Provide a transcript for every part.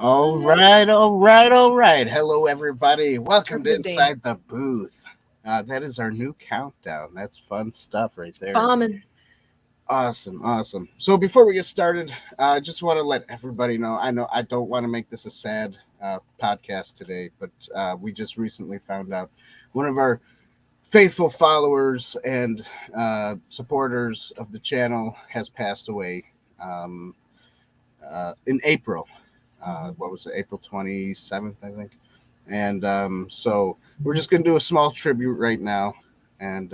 All right. Hello, everybody. Welcome to Inside the Booth. That is our new countdown. That's fun stuff right there. Bombing. Awesome. So before we get started, I just want to let everybody know. I know I don't want to make this a sad podcast today, but we just recently found out one of our faithful followers and supporters of the channel has passed away in April. What was it, April 27th, I think. And so we're just going to do a small tribute right now. And,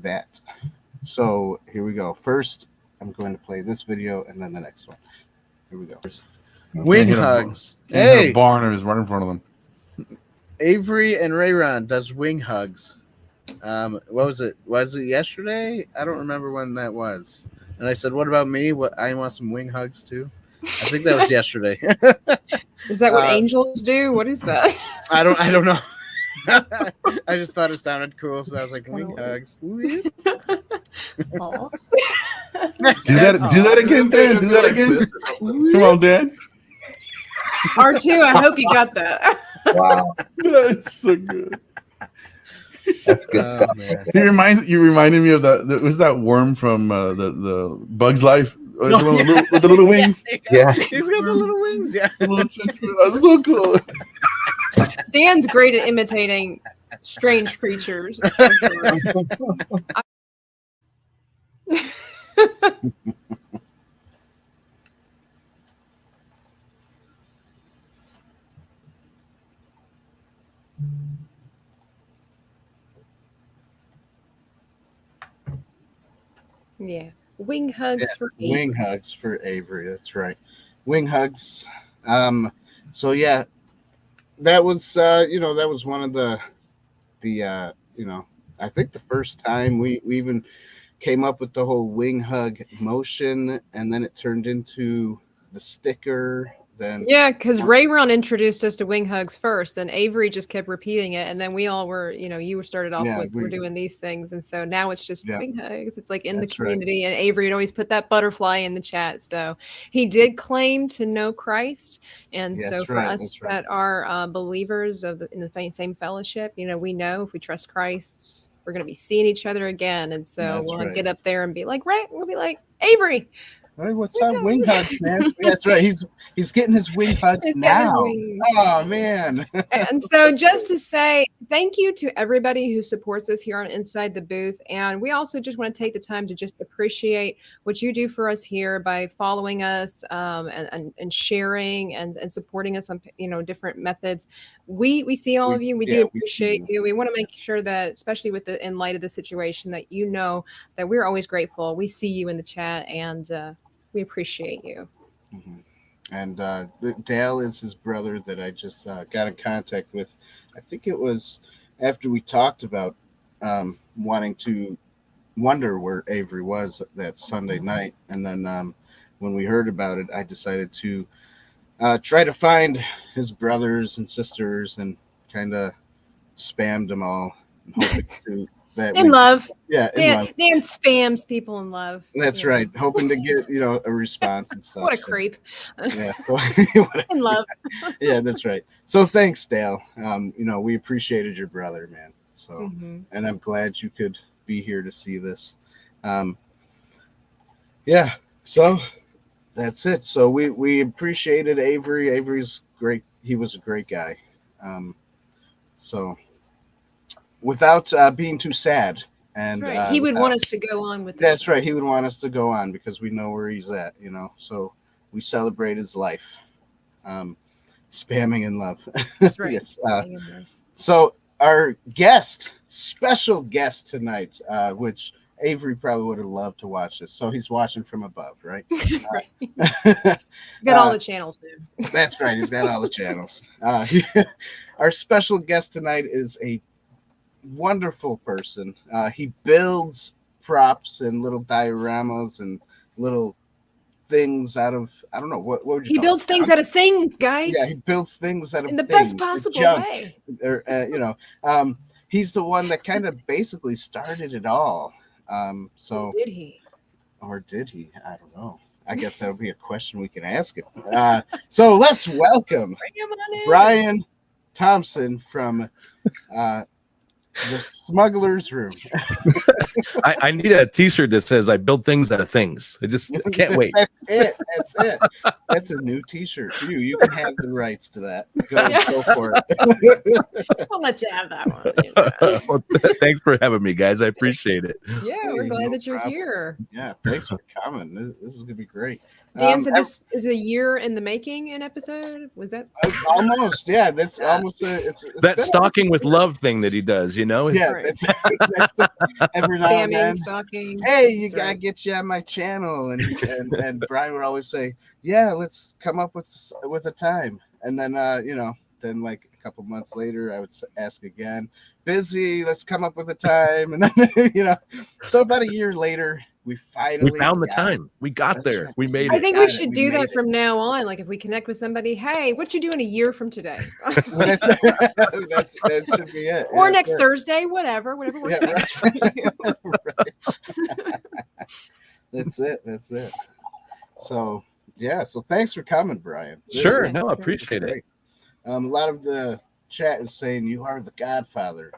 that. So here we go. First, I'm going to play this video and then the next one. Here we go. Wing hugs. Hey, a barn is right in front of them. Avery and Rayron does wing hugs. What was it? Was it yesterday? I don't remember when that was. And I said, "What about me? What I want some wing hugs too." I think that was yesterday. Is that what angels do? What is that? I don't know. I just thought it sounded cool, so I was like, "Wing hugs." Do that again, Dan. Do that again. Come on, Dan. R2, I hope you got that. Wow, That's so good. that's good stuff. Man. You reminded me of that. Was that worm from the Bug's Life? With the little wings. Yeah, He's got the little wings. Yeah. That's so cool. Dan's great at imitating strange creatures. Yeah. Wing hugs for Avery. Wing hugs for Avery. That's right. Wing hugs. So yeah, that was that was one of the I think the first time we even came up with the whole wing hug motion, and then it turned into the sticker. Then Yeah, because Rayron introduced us to wing hugs first, then Avery just kept repeating it, and then we all were, you were started off with we're doing these things, and so now it's just wing hugs. It's like in the community, and Avery had always put that butterfly in the chat. So he did claim to know Christ, and so for us that are believers in the same fellowship, we know if we trust Christ, we're going to be seeing each other again, and so we'll get up there and be like, we'll be like, Avery. Hey, what's up, wing hugs, man? That's right. He's getting his wing hugs now. Oh man! And so, just to say thank you to everybody who supports us here on Inside the Booth, and we also just want to take the time to just appreciate what you do for us here by following us and sharing and supporting us on different methods. We see all of you. We do appreciate you. We want to make sure that, especially in light of the situation, that that we're always grateful. We see you in the chat and. We appreciate you. Mm-hmm. And Dale is his brother that I just got in contact with. I think it was after we talked about wanting to wonder where Avery was that Sunday night. And then when we heard about it, I decided to try to find his brothers and sisters and kind of spammed them all. Hoping to love. Yeah, Dan spams people in love. That's right. Hoping to get, a response and stuff. What a creep. Yeah. In love. Yeah, that's right. So thanks, Dale. We appreciated your brother, man. So, and I'm glad you could be here to see this. Yeah. So that's it. So we appreciated Avery. Avery's great. He was a great guy. So without being too sad. And he would want us to go on with this. That's right. He would want us to go on because we know where he's at, So we celebrate his life. Spamming in love. That's right. Yes. So our special guest tonight, which Avery probably would have loved to watch this. So he's watching from above, right? Right. He's got all the channels there. That's right. He's got all the channels. Our special guest tonight is a wonderful person. He builds props and little dioramas and little things out of, I don't know, what would you call it? He builds things out of things, guys. Yeah, he builds things out of in the things, best possible way. He's the one that kind of basically started it all. So did he? Or did he? I don't know. I guess that would be a question we can ask it. So let's welcome Brian Thompson from the Smugglers Room. I need a T-shirt that says "I build things out of things." I just can't wait. That's it. That's a new T-shirt for you. You can have the rights to that. Go for it. We'll let you have that one. You know. Well, thanks for having me, guys. I appreciate it. Yeah, we're glad that you're here. Yeah, thanks for coming. This is gonna be great. Dan said this is a year in the making. An episode was that almost? Yeah, that's almost. It's that stalking with love thing that he does. You know? Yeah, right. that's every now and then. Stalking. Hey, you That's gotta right. get you on my channel, and Brian would always say, "Yeah, let's come up with a time." And then then like a couple months later, I would ask again, "Busy, let's come up with a time." And then so about a year later, we finally found the time. We got there. Right. We made I it. think we should do that from now on. Like if we connect with somebody, hey, what you doing a year from today? that should be it. Or Yeah, next yeah. Thursday, whatever works Yeah, best for you. Right. That's it. So thanks for coming, Brian. Sure. This No, I is appreciate it. great. A lot of the chat is saying you are the godfather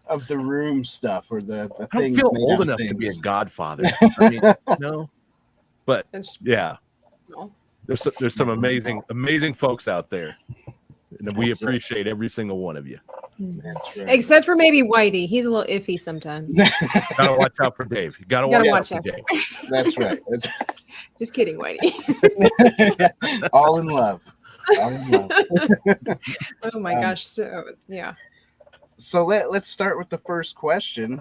of the room stuff or the I don't things feel made old out of enough to be a things. godfather. I mean, no, but That's- yeah, no. there's some amazing folks out there, and we That's it. appreciate every single one of you. That's right. Except for maybe Whitey. He's a little iffy sometimes. Gotta watch out for Dave. You gotta, Gotta watch watch out for out. Dave. That's right. That's Just kidding, Whitey. all in love. All in love. Oh my gosh. So yeah. So let's start with the first question.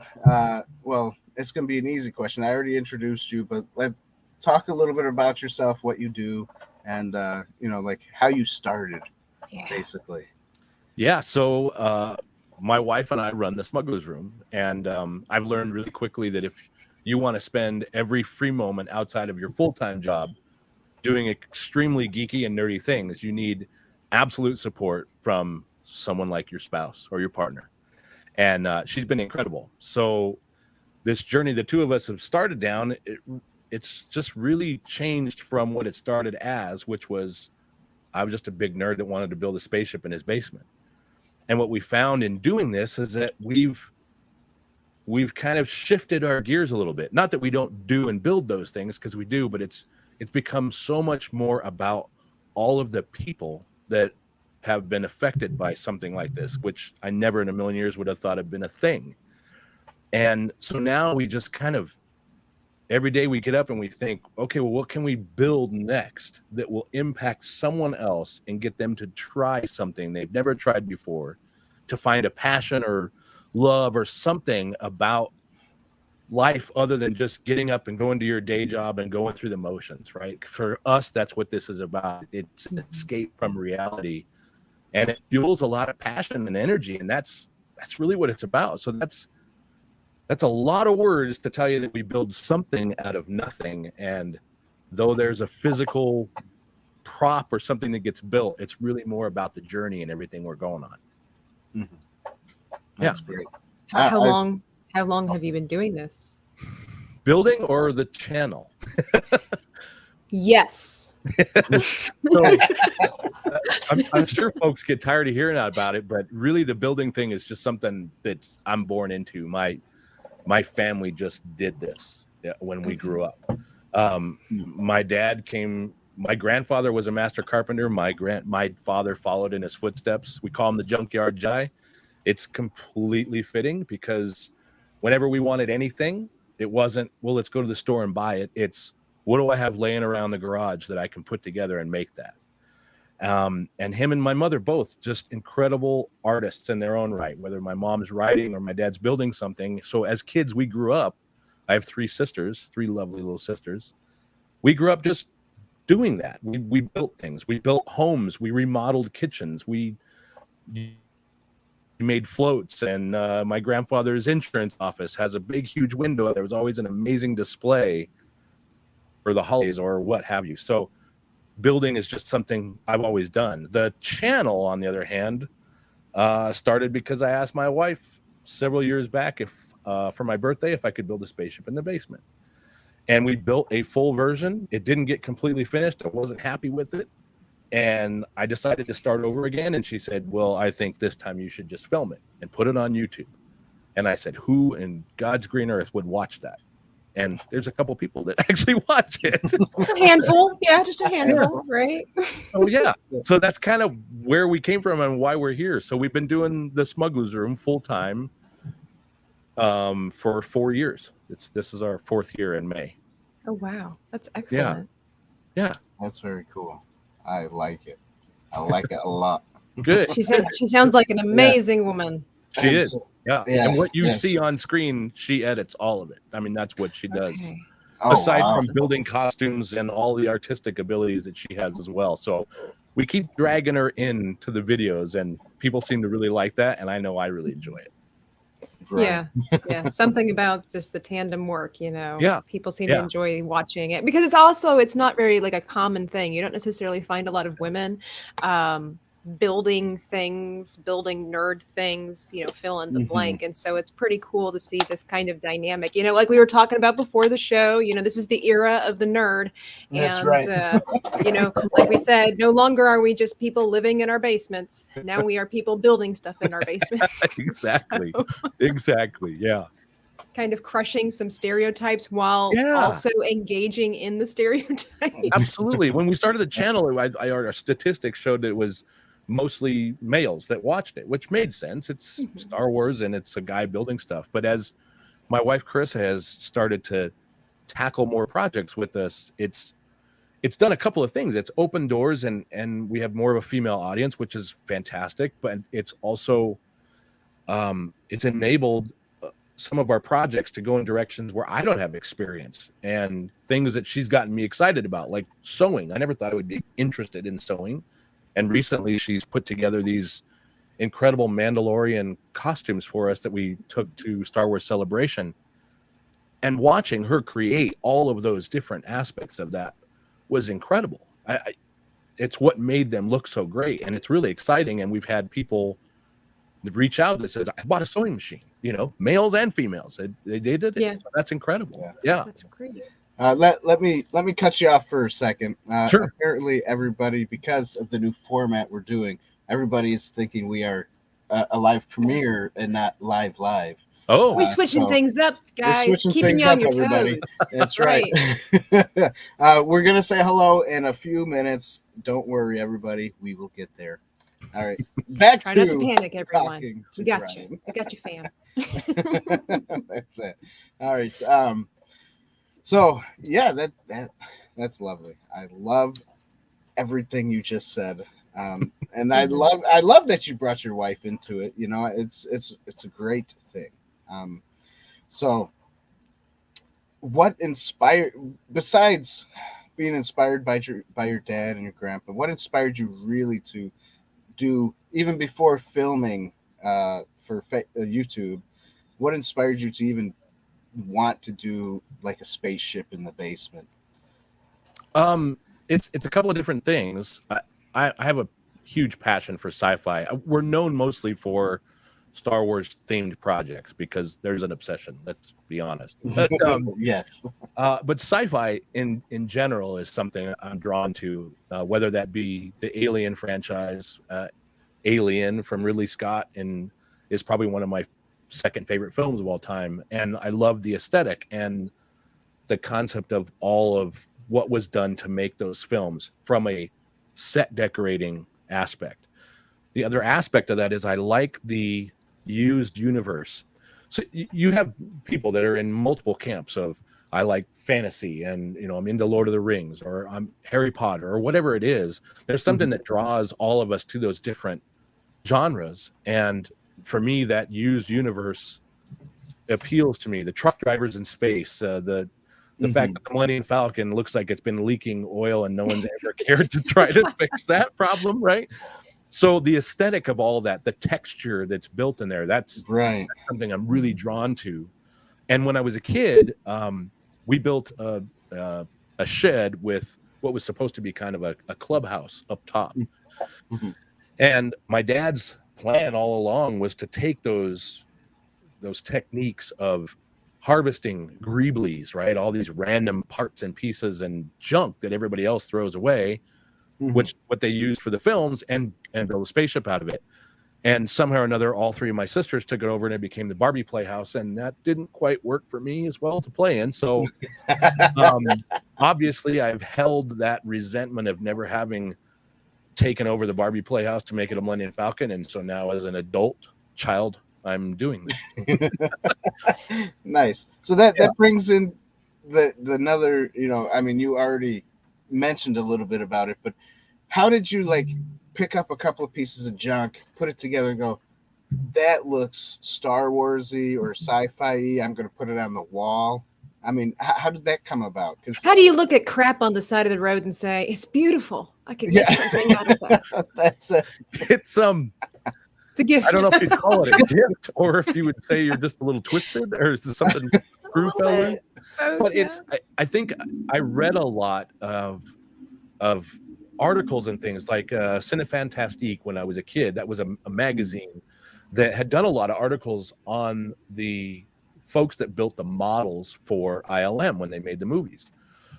Well, it's going to be an easy question. I already introduced you, but let's talk a little bit about yourself, what you do, and like how you started, basically. Yeah. So my wife and I run the Smugglers Room, and I've learned really quickly that if you want to spend every free moment outside of your full-time job doing extremely geeky and nerdy things, you need absolute support from someone like your spouse or your partner. And she's been incredible. So this journey the two of us have started down, it's just really changed from what it started as, which was I was just a big nerd that wanted to build a spaceship in his basement. And what we found in doing this is that we've kind of shifted our gears a little bit. Not that we don't do and build those things, because we do, but it's become so much more about all of the people that have been affected by something like this, which I never in a million years would have thought had been a thing. And so now we just kind of, every day we get up and we think, okay, well, what can we build next that will impact someone else and get them to try something they've never tried before, to find a passion or love or something about life other than just getting up and going to your day job and going through the motions, right? For us, that's what this is about. It's an escape from reality, and it fuels a lot of passion and energy, and that's really what it's about. So that's a lot of words to tell you that we build something out of nothing, and though there's a physical prop or something that gets built, it's really more about the journey and everything we're going on. Mm-hmm. That's great. How long have you been doing this? Building or the channel? Yes. So, I'm sure folks get tired of hearing about it, but really the building thing is just something that I'm born into. My family just did this when we grew up. My grandfather was a master carpenter. My father followed in his footsteps. We call him the Junkyard Jai. It's completely fitting, because whenever we wanted anything, it wasn't, well, let's go to the store and buy it. It's, what do I have laying around the garage that I can put together and make that? And him and my mother, both just incredible artists in their own right, whether my mom's writing or my dad's building something. So as kids, we grew up, I have three lovely little sisters. We grew up just doing that. We built things. We built homes. We remodeled kitchens. We made floats, and my grandfather's insurance office has a big, huge window. There was always an amazing display for the holidays or what have you. So building is just something I've always done. The channel, on the other hand, started because I asked my wife several years back if for my birthday if I could build a spaceship in the basement. and we built a full version. It didn't get completely finished. I wasn't happy with it. And I decided to start over again. And she said, well, I think this time you should just film it and put it on YouTube. And I said, who in God's green earth would watch that? And there's a couple people that actually watch it. A handful. Yeah, just a handful, right? So yeah. So that's kind of where we came from and why we're here. So we've been doing the Smugglers Room full time for 4 years. This is our 4th year in May. Oh wow. That's excellent. Yeah. That's very cool. I like it. I like it a lot. Good. She sounds like an amazing woman. She is. Yeah. Yeah. And what you see on screen, she edits all of it. I mean, that's what she does. Okay. Aside from building costumes and all the artistic abilities that she has as well. So we keep dragging her into the videos, and people seem to really like that. And I know I really enjoy it. Right. Yeah. Something about just the tandem work, you know. Yeah. People seem to enjoy watching it because it's not very like a common thing. You don't necessarily find a lot of women building nerd things, you know, fill in the blank. And so it's pretty cool to see this kind of dynamic, you know, like we were talking about before the show, you know, this is the era of the nerd. That's and right. You know, like we said, no longer are we just people living in our basements. Now we are people building stuff in our basements. Exactly. So, Exactly. Yeah. kind of crushing some stereotypes while also engaging in the stereotypes. Absolutely. When we started the channel, our statistics showed that it was mostly males that watched it, which made sense. It's Star Wars and it's a guy building stuff. But as my wife Carissa has started to tackle more projects with us, it's done a couple of things. It's opened doors and we have more of a female audience, which is fantastic. But it's also it's enabled some of our projects to go in directions where I don't have experience and things that she's gotten me excited about, like sewing. I never thought I would be interested in sewing. And recently she's put together these incredible Mandalorian costumes for us that we took to Star Wars Celebration. And watching her create all of those different aspects of that was incredible. It's what made them look so great. And it's really exciting. And we've had people reach out that says, I bought a sewing machine, you know, males and females. They did it. Yeah. So that's incredible. Yeah. That's great. Let me cut you off for a second. Sure. Apparently, everybody, because of the new format we're doing, everybody is thinking we are a live premiere and not live. Oh, We're switching things up, guys. Keeping you on your toes. That's right. We're gonna say hello in a few minutes. Don't worry, everybody. We will get there. All right. Back Try to not to panic, everyone. We got Brian. you. We got you, fam. That's it. All right. So yeah, that's lovely. I love everything you just said, and I love that you brought your wife into it. You know, it's a great thing. So, what inspired, besides being inspired by your dad and your grandpa, what inspired you really to do, even before filming for YouTube? What inspired you to even want to do like a spaceship in the basement? It's a couple of different things. I have a huge passion for sci-fi. We're known mostly for Star Wars themed projects because there's an obsession, let's be honest. But, Yes. But sci-fi in general is something I'm drawn to, whether that be the Alien franchise. Alien from Ridley Scott and is probably one of my second favorite films of all time. And I love the aesthetic and the concept of all of what was done to make those films from a set decorating aspect. The other aspect of that is I like the used universe. So you have people that are in multiple camps of, I like fantasy and, you know, I'm into Lord of the Rings or I'm Harry Potter or whatever it is. There's something that draws all of us to those different genres. And for me, that used universe appeals to me. The truck drivers in space, the fact that the Millennium Falcon looks like it's been leaking oil and no one's ever cared to try to fix that problem, right? So the aesthetic of all that, the texture that's built in there, that's right. That's something I'm really drawn to. And when I was a kid, we built a shed with what was supposed to be kind of a clubhouse up top. And my dad's plan all along was to take those techniques of harvesting greeblies, right? All these random parts and pieces and junk that everybody else throws away, which what they use for the films, and build a spaceship out of it. And somehow or another, all three of my sisters took it over, and it became the Barbie Playhouse, and that didn't quite work for me as well to play in. So obviously, I've held that resentment of never having taken over the Barbie Playhouse to make it a Millennium Falcon, and so now as an adult child, I'm doing that. Nice. So that brings in the another, I mean, you already mentioned a little bit about it, but how did you like pick up a couple of pieces of junk, put it together, and go, that looks Star Warsy or sci-fi-y, I'm going to put it on the wall? I mean, how did that come about? How do you look at crap on the side of the road and say, it's beautiful, I can get something out of that? It's a gift. I don't know if you'd call it a gift or if you would say you're just a little twisted, or is this something true, fellas? But I think I read a lot of articles and things like Cinefantastique when I was a kid. That was a magazine that had done a lot of articles on the folks that built the models for ILM when they made the movies.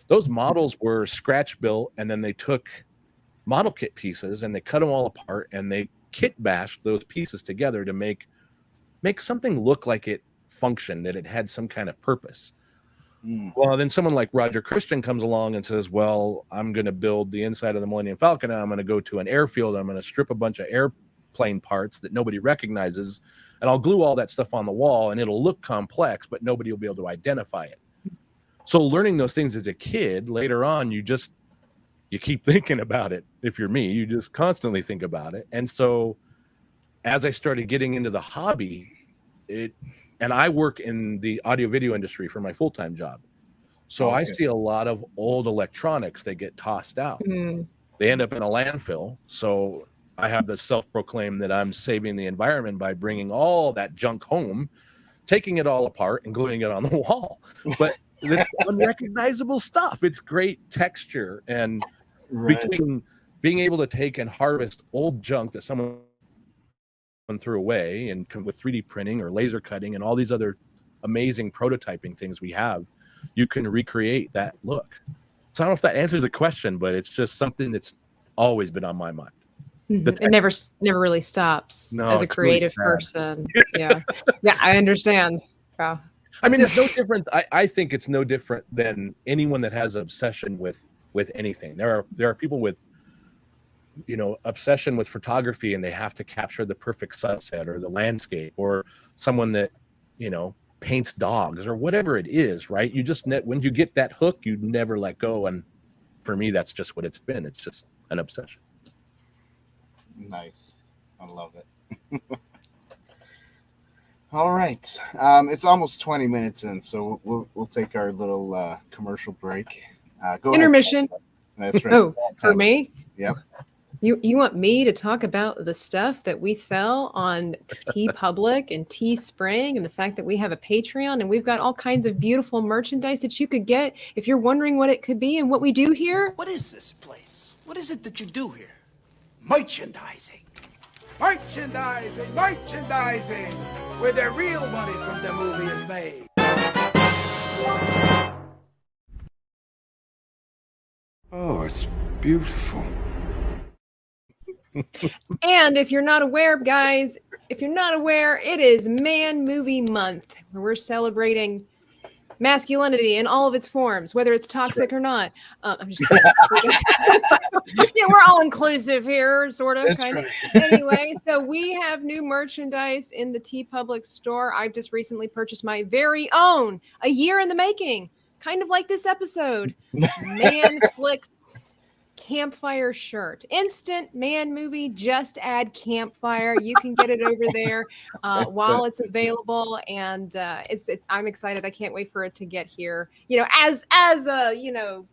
Those models were scratch built, and then they took model kit pieces and they cut them all apart and they kit bashed those pieces together to make something look like it functioned, that it had some kind of purpose. Well, then someone like Roger Christian comes along and says, well, I'm going to build the inside of the Millennium Falcon. I'm going to go to an airfield. I'm going to strip a bunch of airplane parts that nobody recognizes, and I'll glue all that stuff on the wall, and it'll look complex, but nobody will be able to identify it. So learning those things as a kid, later on, you keep thinking about it. If you're me, you just constantly think about it. And so as I started getting into the hobby, and I work in the audio video industry for my full-time job. So I see a lot of old electronics that get tossed out. They end up in a landfill. So I have the self-proclaim that I'm saving the environment by bringing all that junk home, taking it all apart and gluing it on the wall. But it's unrecognizable stuff. It's great texture. And between being able to take and harvest old junk that someone threw away, and with 3D printing or laser cutting and all these other amazing prototyping things we have, you can recreate that look. So I don't know if that answers the question, but it's just something that's always been on my mind. It never really stops as a creative person. Yeah, I understand. Wow. I mean, it's no different. I think it's no different than anyone that has obsession with anything. There are people with obsession with photography, and they have to capture the perfect sunset or the landscape, or someone that paints dogs or whatever it is, right? You just when you get that hook, you never let go. And for me, that's just what it's been. It's just an obsession. Nice. I love it. All right. It's almost 20 minutes in, so we'll take our little commercial break. Go intermission. Ahead. That's right. Oh, for me? Yep. You want me to talk about the stuff that we sell on TeePublic and Teespring, and the fact that we have a Patreon, and we've got all kinds of beautiful merchandise that you could get if you're wondering what it could be and what we do here? What is this place? What is it that you do here? Merchandising. Merchandising, merchandising, where the real money from the movie is made. Oh, it's beautiful. And if you're not aware, guys, it is Man Movie Month, where we're celebrating masculinity in all of its forms, whether it's toxic or not. I'm just kidding. Yeah, we're all inclusive here, sort of. That's right. Anyway, so we have new merchandise in the TeePublic store. I've just recently purchased my very own, a year in the making, kind of like this episode, Man Flicks campfire shirt. Instant Man Movie, just add campfire. You can get it over there while it's available, and it's I'm excited. I can't wait for it to get here. As a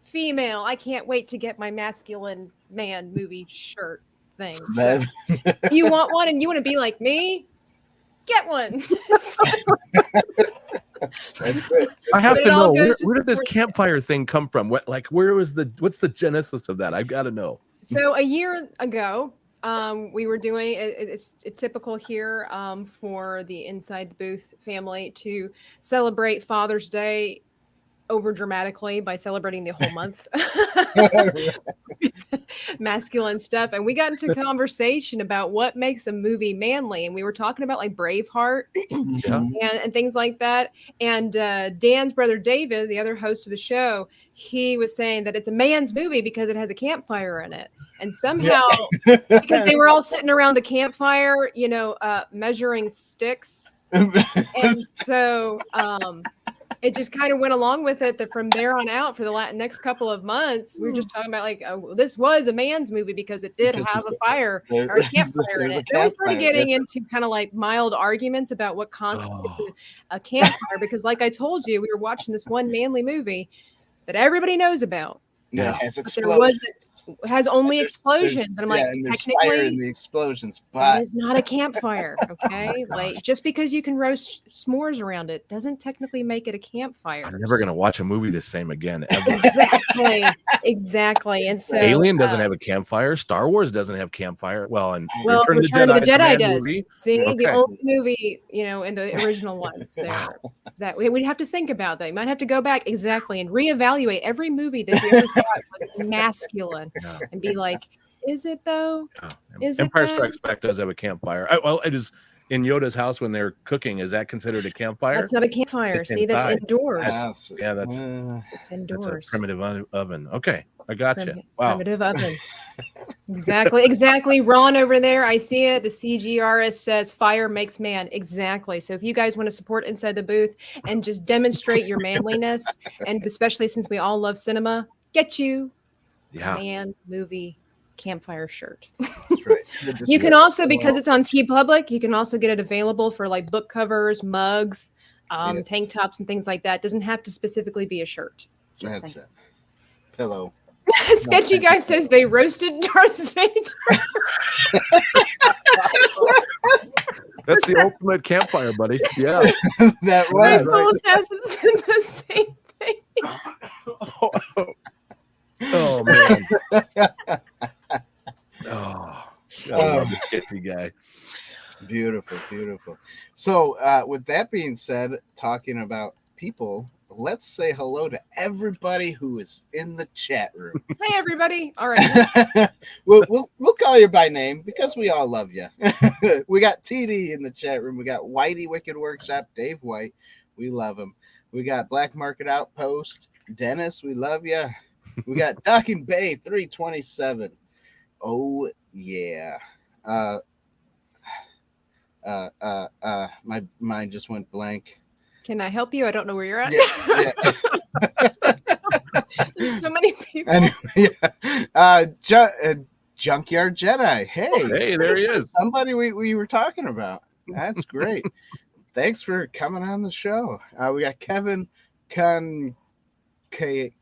female, I can't wait to get my masculine Man Movie shirt thing. So, if you want one and you want to be like me, get one. That's it. I have to know, where did this campfire thing come from? What's the genesis of that? I've got to know. So a year ago, we were doing it's typical here for the Inside the Booth family to celebrate Father's Day over dramatically by celebrating the whole month. Masculine stuff, and we got into conversation about what makes a movie manly, and we were talking about like Braveheart and things like that. And Dan's brother David, the other host of the show, he was saying that it's a man's movie because it has a campfire in it, and somehow because they were all sitting around the campfire, measuring sticks, and so it just kind of went along with it that from there on out for the next couple of months, we were just talking about like, oh, this was a man's movie because it did have a fire or a campfire in it. And we started getting into kind of like mild arguments about what constitutes a campfire because like I told you, we were watching this one manly movie that everybody knows about. Yeah, it has only explosions. And I'm like, and there's technically, fire in the explosions, but it is not a campfire. Okay, like just because you can roast s'mores around it doesn't technically make it a campfire. I'm never gonna watch a movie the same again. Ever. Exactly. And so Alien doesn't have a campfire. Star Wars doesn't have campfire. Well, and Return of the Jedi does. Movie. See, the only movie, in the original ones there that we'd have to think about that. You might have to go back and reevaluate every movie that you ever thought was masculine and be like, is it though? Is Empire Strikes Back does have a campfire. Well, it is in Yoda's house when they're cooking. Is that considered a campfire? That's not a campfire. It's See, inside. that's indoors. That's It's indoors. That's a primitive oven. Okay, I got you. Wow. Primitive oven. Exactly. Ron over there, I see it. The CGRS says fire makes man. Exactly. So if you guys want to support Inside the Booth and just demonstrate your manliness, and especially since we all love cinema, get you man movie campfire shirt. That's right. You can also, because it's on TeePublic, you can also get it available for like book covers, mugs, tank tops, and things like that. It doesn't have to specifically be a shirt. That's it. Pillow. Sketchy guy says they roasted Darth Vader. That's the ultimate campfire, buddy. Yeah. That was. Assassins in the same thing. Oh man. I love the sketchy guy. Beautiful. So with that being said, talking about people, let's say hello to everybody who is in the chat room. Hey everybody. All right. we'll call you by name because we all love you. We got TD in the chat room. We got Whitey Wicked Workshop, Dave White. We love him. We got Black Market Outpost, Dennis. We love you. We got Docking Bay 327. Oh yeah. My mind just went blank. Can I help you? I don't know where you're at. Yeah. There's so many people. Anyway, Junkyard Jedi. Hey, there he is. Somebody we were talking about. That's great. Thanks for coming on the show. We got Kevin Conke. Kevin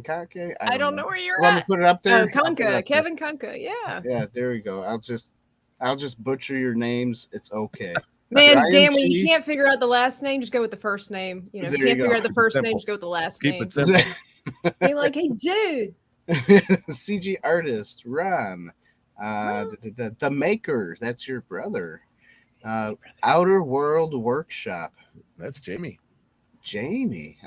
Conke. I don't know where you're Want at. me to put it up there? Kevin Conke. Yeah. Yeah, there we go. I'll just butcher your names. It's okay. Man, Ryan damn, when G. you can't figure out the last name, just go with the first name. If you can't figure out the first name, just go with the last name. Keep it simple. Be like, hey, dude. CG artist, Ron. The Maker, that's your brother. Outer World Workshop. That's Jamie.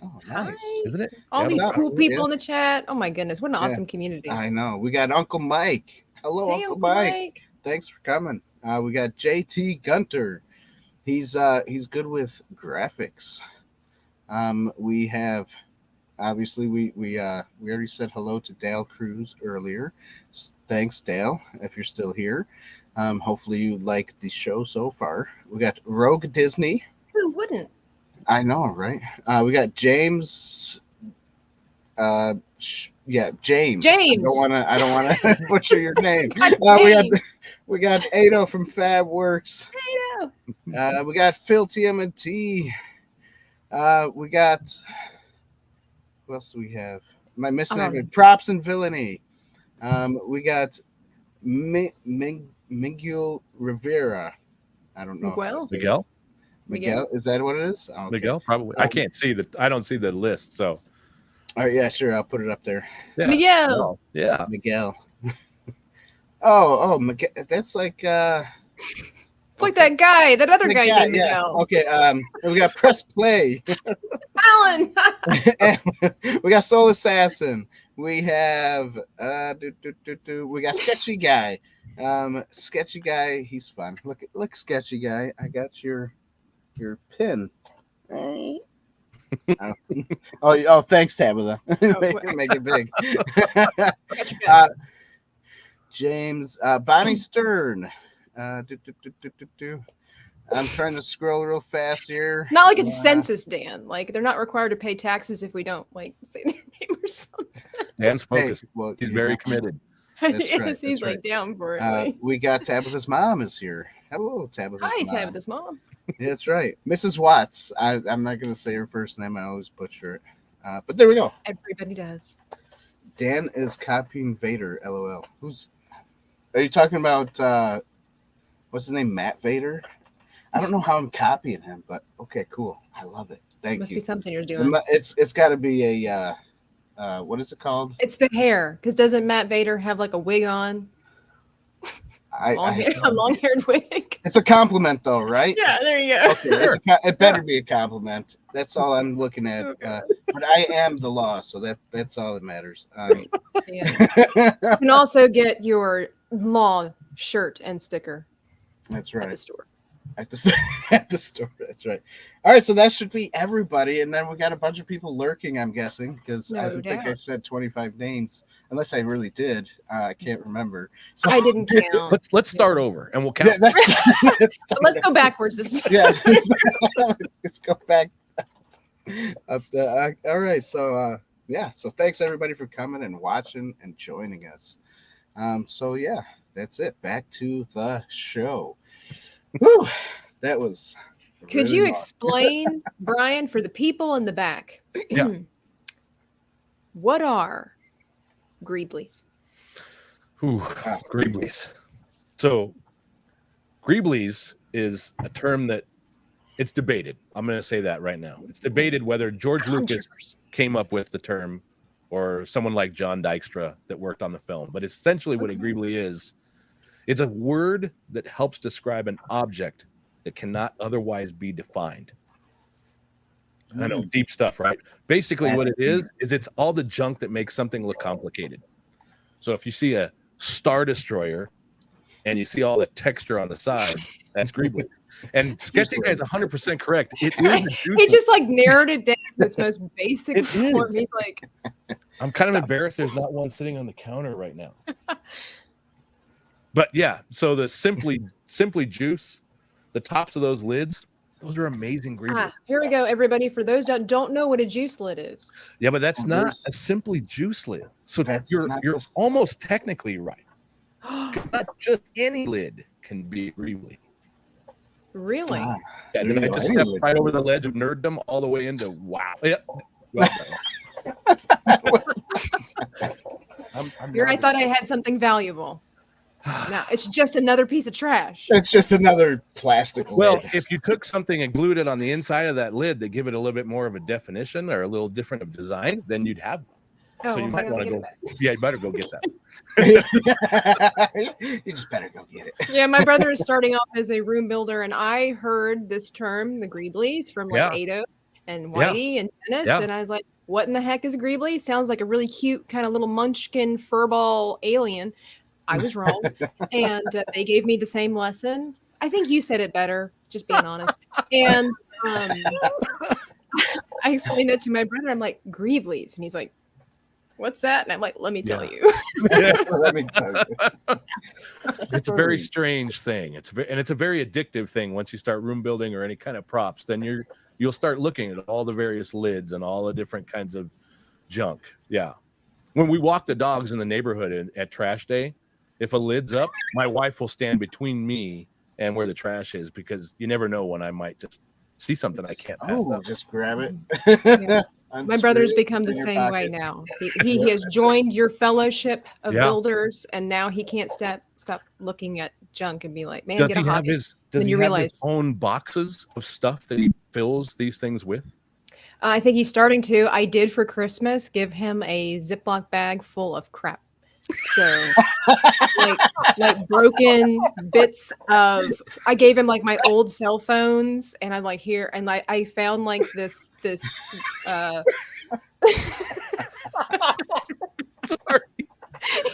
Oh, nice. Isn't it? All these cool people in the chat. Oh, my goodness. What an awesome community. I know. We got Uncle Mike. Hello, hey, Uncle Mike. Thanks for coming. We got JT Gunter. He's good with graphics. We have obviously we already said hello to Dale Cruz earlier. Thanks, Dale, if you're still here. Hopefully you like the show so far. We got Rogue Disney. Who wouldn't? I know, right? We got James. James. I don't wanna butcher your name. We got Ado from Fab Works. Ado. We got Phil TMNT. We got who else do we have? Am I missing anything? Props and Villainy. We got Miguel Rivera. I don't know. Miguel, is that what it is? Okay. Miguel, probably. I can't see I don't see the list, so. All right, yeah, sure. I'll put it up there. Yeah. Miguel. Yeah. Miguel. That's like It's like that guy, that other guy named yeah. Miguel. Okay, we got Press Play. Alan. We got Soul Assassin. We have we got Sketchy Guy. Sketchy Guy, he's fun. Look, Sketchy Guy. I got your pin. Oh, thanks, Tabitha. Make it big. James, Bonnie Stern. I'm trying to scroll real fast here. It's not like it's a census, Dan. Like they're not required to pay taxes if we don't like say their name or something. Dan's focused. Well, he's very committed. Yes, he's like down for it. We got Tabitha's mom is here. Hello, Tabitha's Hi, mom. Tabitha's mom. Yeah, that's right. Mrs. Watts. I'm not going to say her first name. I always butcher it. But there we go. Everybody does. Dan is copying Vader. LOL. Are you talking about, what's his name? Matt Vader? I don't know how I'm copying him, but okay, cool. I love it. Thank you. Must be something you're doing. It's got to be a, what is it called? It's the hair. Because doesn't Matt Vader have like a wig on? A long-haired wig. It's a compliment, though, right? Yeah, there you go. Okay, it better be a compliment. That's all I'm looking at. Okay. But I am the law, so that's all that matters. Yeah. You can also get your law shirt and sticker. That's right. At the store. At the store. That's right. All right, so that should be everybody, and then we got a bunch of people lurking. I'm guessing because I don't think I said 25 names, unless I really did. I can't remember. So I didn't count. Let's start over, and we'll count. Yeah, let's go backwards this time. Yeah, let's go back up. All right, so so thanks everybody for coming and watching and joining us. So yeah, that's it. Back to the show. Whew, that was. Could you explain, Brian, for the people in the back? Yeah. What are greeblies? Greeblies. So, greeblies is a term that it's debated. I'm going to say that right now. It's debated whether George Lucas came up with the term or someone like John Dykstra that worked on the film. But essentially what a greebly is, it's a word that helps describe an object that cannot otherwise be defined. I know, deep stuff, right? Basically, what it is it's all the junk that makes something look complicated. So if you see a Star Destroyer and you see all the texture on the side, that's greeblies. And Sketchy Guy is 100% correct. It is. He just like narrowed it down to its most basic form. He's like, I'm kind of embarrassed there's not one sitting on the counter right now. But yeah, so the simply juice, the tops of those lids, those are amazing greeblies. Here we go, everybody. For those that don't know what a juice lid is. Yeah, but that's not a simply juice lid. So you're almost technically right. Not just any lid can be a greebly. Really? Yeah, and I just stepped right over the ledge of nerddom all the way into wow. Yep. Here I thought I had something valuable. No, it's just another piece of trash. It's just another plastic lid. Well, if you took something and glued it on the inside of that lid to give it a little bit more of a definition or a little different of design, then you'd have one. So you might want to go. Yeah, you better go get that. You just better go get it. Yeah, my brother is starting off as a room builder, and I heard this term, the greeblies, from like Ado and Whitey and Dennis, and I was like, "What in the heck is a greebly?" Sounds like a really cute kind of little munchkin furball alien. I was wrong, and they gave me the same lesson. I think you said it better, just being honest. And I explained it to my brother. I'm like, greeblies, and he's like, "What's that?" And I'm like, "Let me tell you." Let me tell you. It's a very strange thing. It's a very addictive thing. Once you start room building or any kind of props, then you'll start looking at all the various lids and all the different kinds of junk. Yeah. When we walk the dogs in the neighborhood at trash day, if a lid's up, my wife will stand between me and where the trash is, because you never know when I might just see something I can't pass up. Just grab it. Yeah. My brother's become the same way now. He has joined your fellowship of builders, and now he can't stop looking at junk and be like, "Man, does get he a have hobby." his own boxes of stuff that he fills these things with? I think he's starting to. I did for Christmas give him a Ziploc bag full of crap. So like broken bits of, I gave him like my old cell phones, and I'm like, here, and I found like this Sorry.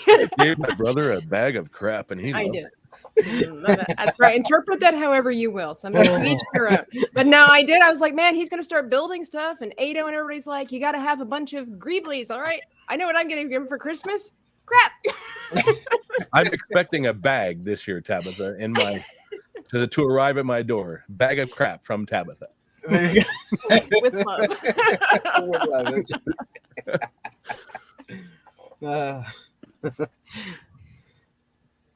I gave my brother a bag of crap, and he I loved did. it. That's right. Interpret that however you will. Somebody to each their own. But no, I did. I was like, man, he's going to start building stuff. And Ado and everybody's like, you got to have a bunch of Greeblies. All right. I know what I'm getting him for Christmas. Crap. I'm expecting a bag this year, Tabitha, to arrive at my door. Bag of crap from Tabitha. There you go. With love. With love.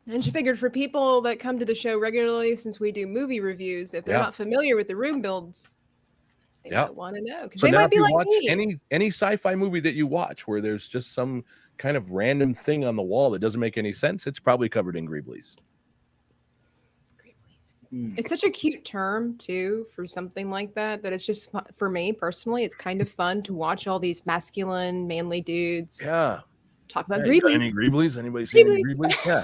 And she figured for people that come to the show regularly, since we do movie reviews, if they're not familiar with the room builds, they might want to know. Because So they now might if be you like watch me. any sci-fi movie that you watch where there's just some kind of random thing on the wall that doesn't make any sense, it's probably covered in Greeblies. It's such a cute term too for something like that, that it's just for me personally, it's kind of fun to watch all these masculine, manly dudes. Yeah. Talk about You got Greeblies. any Greeblies? Anybody see any Greeblies? Yeah.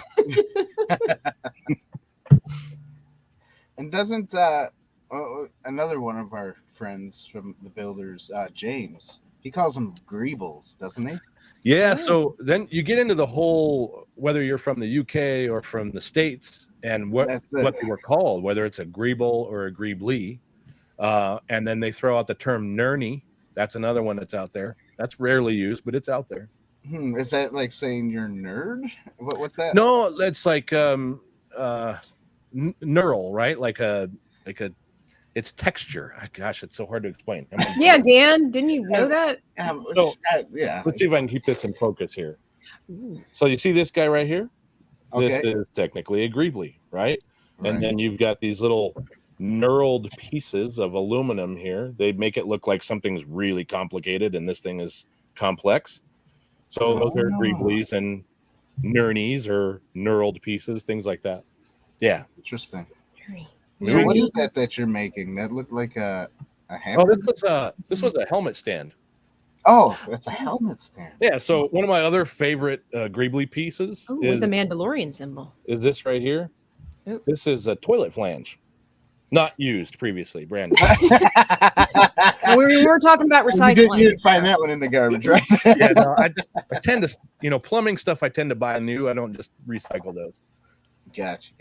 And doesn't another one of our friends from the builders, James, he calls them Greebles, doesn't he? Yeah. So then you get into the whole, whether you're from the UK or from the States, and what they were called, whether it's a Greeble or a Greebly. And then they throw out the term nerny. That's another one that's out there. That's rarely used, but it's out there. Is that like saying you're a nerd? What's that? No, that's like neural, right? Like a it's texture. Gosh, it's so hard to explain. Yeah, Dan, didn't you know that? Yeah. Let's see if I can keep this in focus here. Ooh. So you see this guy right here? Okay. This is technically a Greebly, right? And then you've got these little knurled pieces of aluminum here. They make it look like something's really complicated, and this thing is complex. So those are Greeblies and nernies, or knurled pieces, things like that. Yeah. Interesting. So what is that you're making? That looked like a hammer? Oh, this was a helmet stand. Oh, that's a helmet stand. Yeah. So one of my other favorite Greebly pieces is the Mandalorian symbol. Is this right here? Oop. This is a toilet flange, not used previously, brand new. we were talking about recycling. You didn't find that one in the garbage, right? Yeah. No, I tend to, plumbing stuff. I tend to buy new. I don't just recycle those. Gotcha.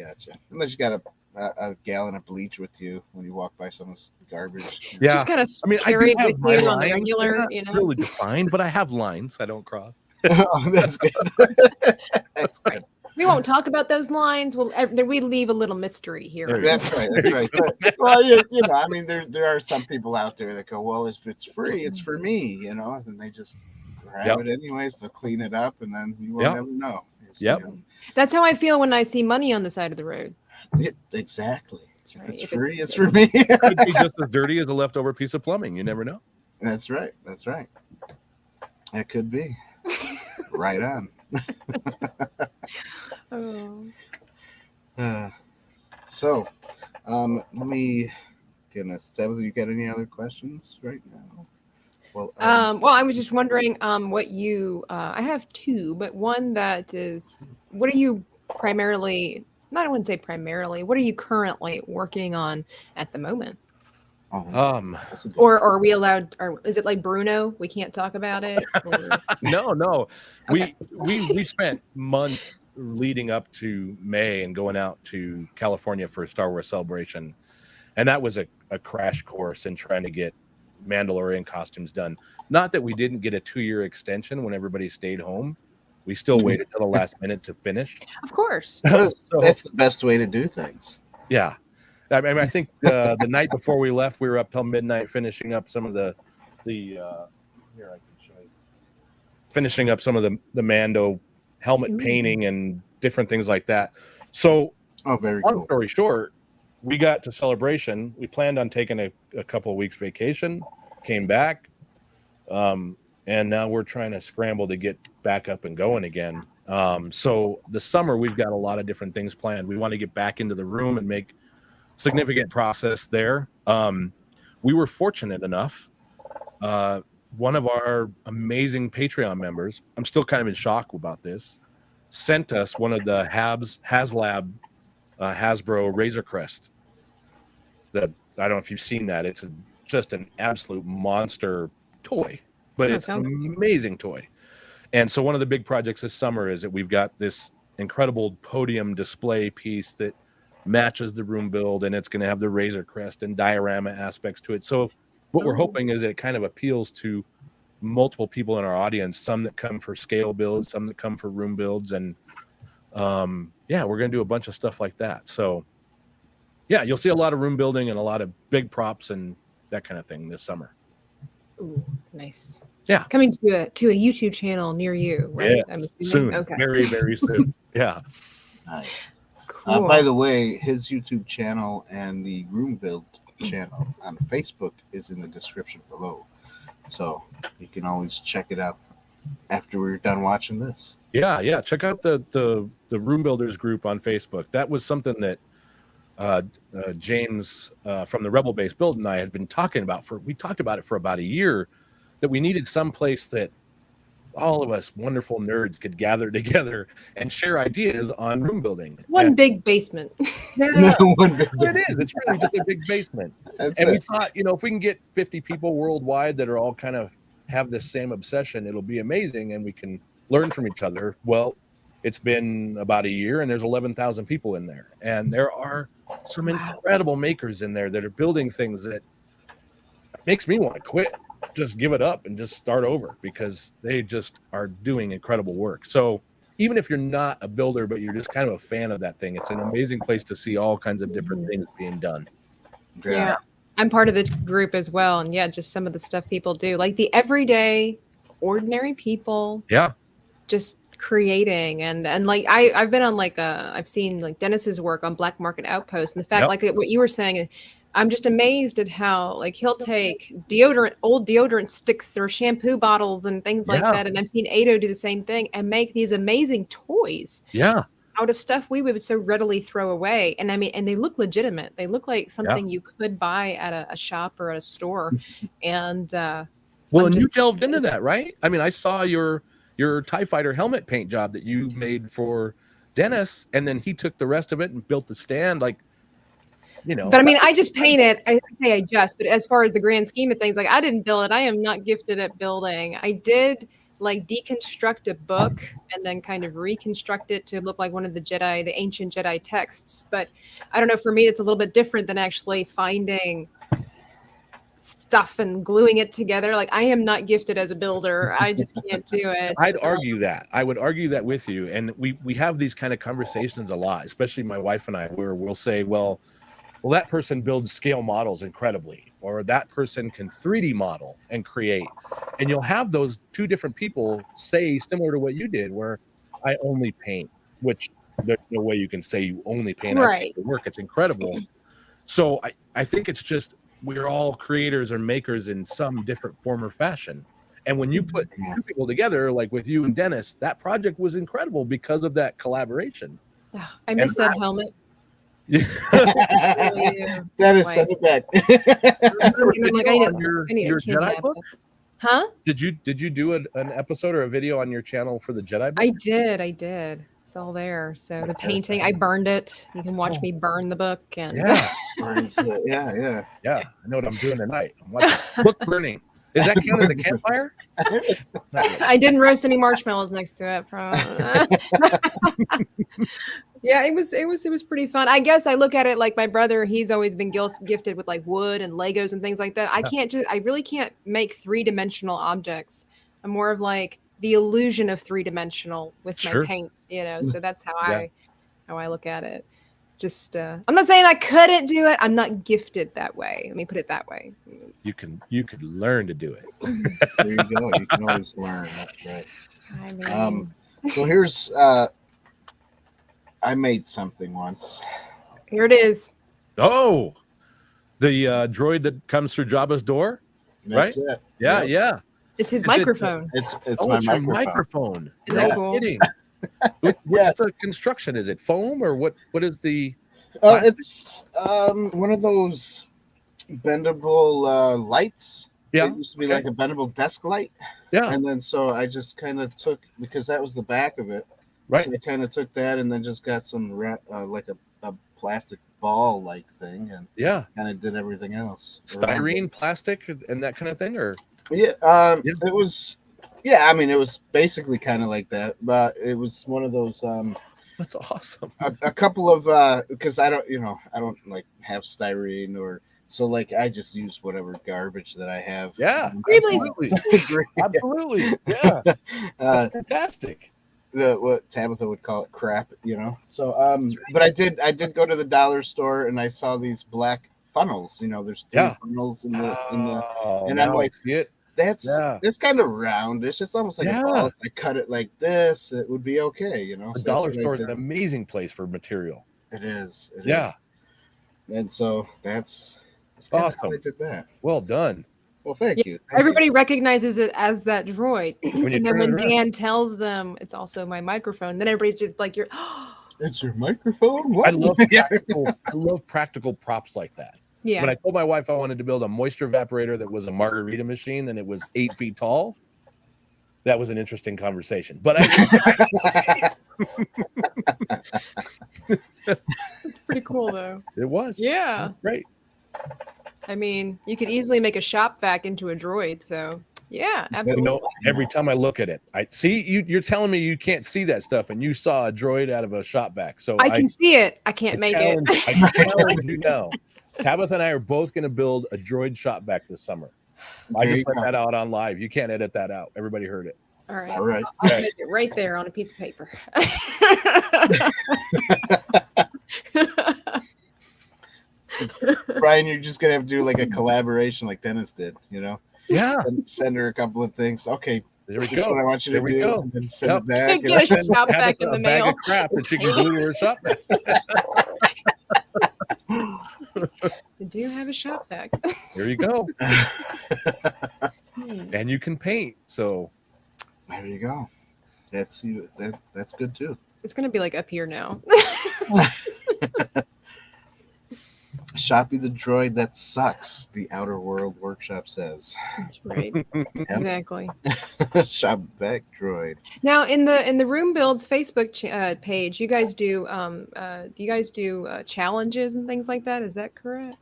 Unless you got a gallon of bleach with you when you walk by someone's garbage. Yeah, just kind of carry it with you on the regular. Really defined, but I have lines I don't cross. Oh, that's good. That's good. We won't talk about those lines. We leave a little mystery here. That's right. Well, I mean, there are some people out there that go, well, if it's free, it's for me, and they just grab it anyways to clean it up, and then you won't ever know. That's how I feel when I see money on the side of the road. Yeah, exactly. If it's free, it's for me. It could be just as dirty as a leftover piece of plumbing. You never know. That's right. That could be. Right on. So, let me. Goodness, Tabitha, you got any other questions right now? Well, I was just wondering what you. I have two, but one that is. What are you primarily? I wouldn't say primarily. What are you currently working on at the moment? Or are we allowed? Or is it like Bruno? We can't talk about it. No. Okay. We spent months leading up to May and going out to California for a Star Wars celebration, and that was a crash course in trying to get Mandalorian costumes done. Not that we didn't get a 2-year extension when everybody stayed home. We still waited till the last minute to finish. Of course. That's the best way to do things. Yeah. I mean, I think the night before we left, we were up till midnight finishing up some of the here I can show you. Finishing up some of the Mando helmet painting and different things like that. So, very long cool. Story short, we got to Celebration. We planned on taking a couple of weeks vacation, came back, and now we're trying to scramble to get back up and going again. So the summer, we've got a lot of different things planned. We want to get back into the room and make significant process there. We were fortunate enough. One of our amazing Patreon members, I'm still kind of in shock about this. sent us one of the HasLab Hasbro Razor Crest. That I don't know if you've seen that. It's just an absolute monster toy, but it's an amazing toy. And so one of the big projects this summer is that we've got this incredible podium display piece that matches the room build, and it's going to have the Razor Crest and diorama aspects to it. So what we're hoping is it kind of appeals to multiple people in our audience, some that come for scale builds, some that come for room builds, and we're going to do a bunch of stuff like that. So yeah, you'll see a lot of room building and a lot of big props and that kind of thing this summer. Ooh, nice. Yeah, coming to a YouTube channel near you, right? Yes, soon. Okay. Very, very soon. Yeah. Nice. Cool. By the way, his YouTube channel and the Room Build channel on Facebook is in the description below, so you can always check it out after we're done watching this. Yeah. Check out the Room Builders group on Facebook. That was something that James from the Rebel Base Build and I had been talking about we talked about it for about a year, that we needed some place that all of us wonderful nerds could gather together and share ideas on room building. Big basement. Yeah, it is. It's really just a big basement. We thought, if we can get 50 people worldwide that are all kind of have this same obsession, it'll be amazing and we can learn from each other. Well, it's been about a year and there's 11,000 people in there. And there are some incredible makers in there that are building things that makes me want to quit. Just give it up and just start over, because they just are doing incredible work. So even if you're not a builder, but you're just kind of a fan of that thing, it's an amazing place to see all kinds of different things being done. Yeah. I'm part of the group as well. And just some of the stuff people do, like the everyday ordinary people. Yeah. Just creating and like I've been on I've seen like Dennis's work on Black Market Outpost, and the fact like what you were saying, I'm just amazed at how like he'll take old deodorant sticks or shampoo bottles and things like that. And I've seen Ado do the same thing and make these amazing toys. Yeah. Out of stuff we would so readily throw away. And I mean, and they look legitimate. They look like something you could buy at a shop or at a store. And you delved into that, right? I mean, I saw your TIE Fighter helmet paint job that you made for Dennis, and then he took the rest of it and built the stand. But I mean, I just paint it. But as far as the grand scheme of things, like I didn't build it. I am not gifted at building. I did like deconstruct a book and then kind of reconstruct it to look like one of the ancient Jedi texts. But I don't know, for me, it's a little bit different than actually finding stuff and gluing it together. Like I am not gifted as a builder. I just can't do it. I'd argue that. I would argue that with you. And we have these kind of conversations a lot, especially my wife and I, where we'll say, well, that person builds scale models incredibly, or that person can 3D model and create. And you'll have those two different people say similar to what you did, where I only paint, which there's no way you can say you only paint right. work. It's incredible. So I think it's just, we're all creators or makers in some different form or fashion. And when you put two people together, like with you and Dennis, that project was incredible because of that collaboration. Oh, I miss that helmet. Dennis, send it back. Your Jedi book? Huh? Did you do an episode or a video on your channel for the Jedi book? I did. It's all there. So the painting, I burned it. You can watch me burn the book. And yeah. Yeah. I know what I'm doing tonight. I'm watching book burning. Is that count as a campfire? I didn't roast any marshmallows next to it. Yeah, it was pretty fun. I guess I look at it like my brother. He's always been gifted with like wood and Legos and things like that. I really can't make 3-dimensional objects. I'm more of like the illusion of 3-dimensional with my paint. So that's how I look at it. Just I'm not saying I couldn't do it. I'm not gifted that way. Let me put it that way. You could learn to do it. There you go. You can always learn. That's right. I mean, so here's I made something once. Here it is. Oh, the droid that comes through Jabba's door. That's right? It. Yeah. It's his microphone. It's my my microphone. Is that cool? Kidding. What's the construction? Is it foam or what is the it's one of those bendable lights. Yeah, it used to be like a bendable desk light. Yeah, and then so I just kind of took, because that was the back of it, Right. So I kind of took that and then just got some like a plastic ball like thing, and kind of did everything else. Styrene, plastic, and that kind of thing, or it was. Yeah, I mean, it was basically kind of like that, but it was one of those. That's awesome. A couple of because I don't like have styrene or. So, like, I just use whatever garbage that I have. Yeah, absolutely. Absolutely. Yeah, that's fantastic. What Tabitha would call it, crap, So, but I did go to the dollar store and I saw these black funnels. There's three funnels in the, and I'm like, see it. That's kind of round. It's just almost like a ball. If I cut it like this, it would be okay. The dollar store is an amazing place for material. It is. It is. And so that's awesome. I did that. Well done. Well, thank you. Everybody recognizes it as that droid. And then when Dan tells them it's also my microphone, then everybody's just like, it's your microphone? What? I love practical props like that. Yeah. When I told my wife I wanted to build a moisture evaporator that was a margarita machine and it was 8 feet tall, that was an interesting conversation. But it's pretty cool, though. It was. Yeah. It was great. I mean, you could easily make a shop vac into a droid. So, yeah, absolutely. Every time I look at it, I see you're telling me you can't see that stuff, and you saw a droid out of a shop vac. So I can see it. I can't make it. I challenge you now. Tabitha and I are both going to build a droid shop vac this summer. I just put that out on live. You can't edit that out. Everybody heard it. All right. All right. I'll make it right there on a piece of paper. Brian, you're just gonna have to do like a collaboration like Dennis did, Yeah. Send her a couple of things. Okay, there we this go. Is what I want you to do. Go. And then send it back. Get a shop vac in the mail. Bag of crap that you can glue to her shop vac. I do have a shop vac. There you go. And you can paint. So there you go. That's good too. It's gonna be like up here now. Shoppy the droid that sucks, the Outer World Workshop says. That's right. Exactly. Shop back droid. Now in the Room Builds Facebook page, you guys do challenges and things like that? Is that correct?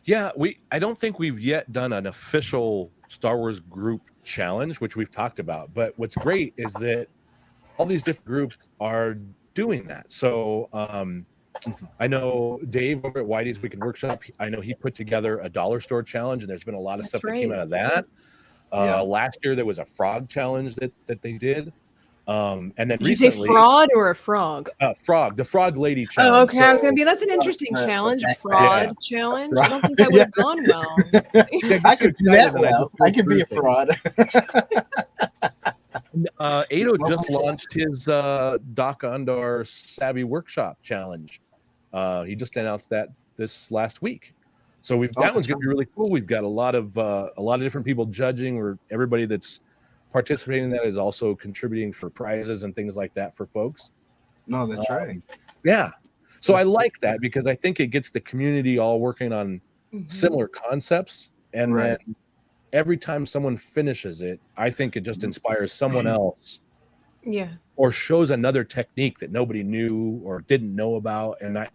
Yeah, I don't think we've yet done an official Star Wars group challenge, which we've talked about. But what's great is that all these different groups are doing that. So I know Dave over at Whiteys Weekend Workshop, I know he put together a dollar store challenge, and there's been a lot of stuff that came out of that. Last year there was a frog challenge that they did. And then did recently, you say fraud or a frog? Frog, the frog lady challenge. Oh, okay. I was gonna be that's an interesting challenge, a fraud challenge. I don't think that would have gone well. I could do that well. I could be a fraud. Ado just launched his Doc Ondar Savvy Workshop challenge. He just announced that this last week. So that one's going to be really cool. We've got a lot of different people judging, or everybody that's participating in that is also contributing for prizes and things like that for folks. No, that's right. Yeah. So I like that because I think it gets the community all working on similar concepts, and then every time someone finishes it, I think it just inspires someone else. Yeah. Or shows another technique that nobody knew or didn't know about. And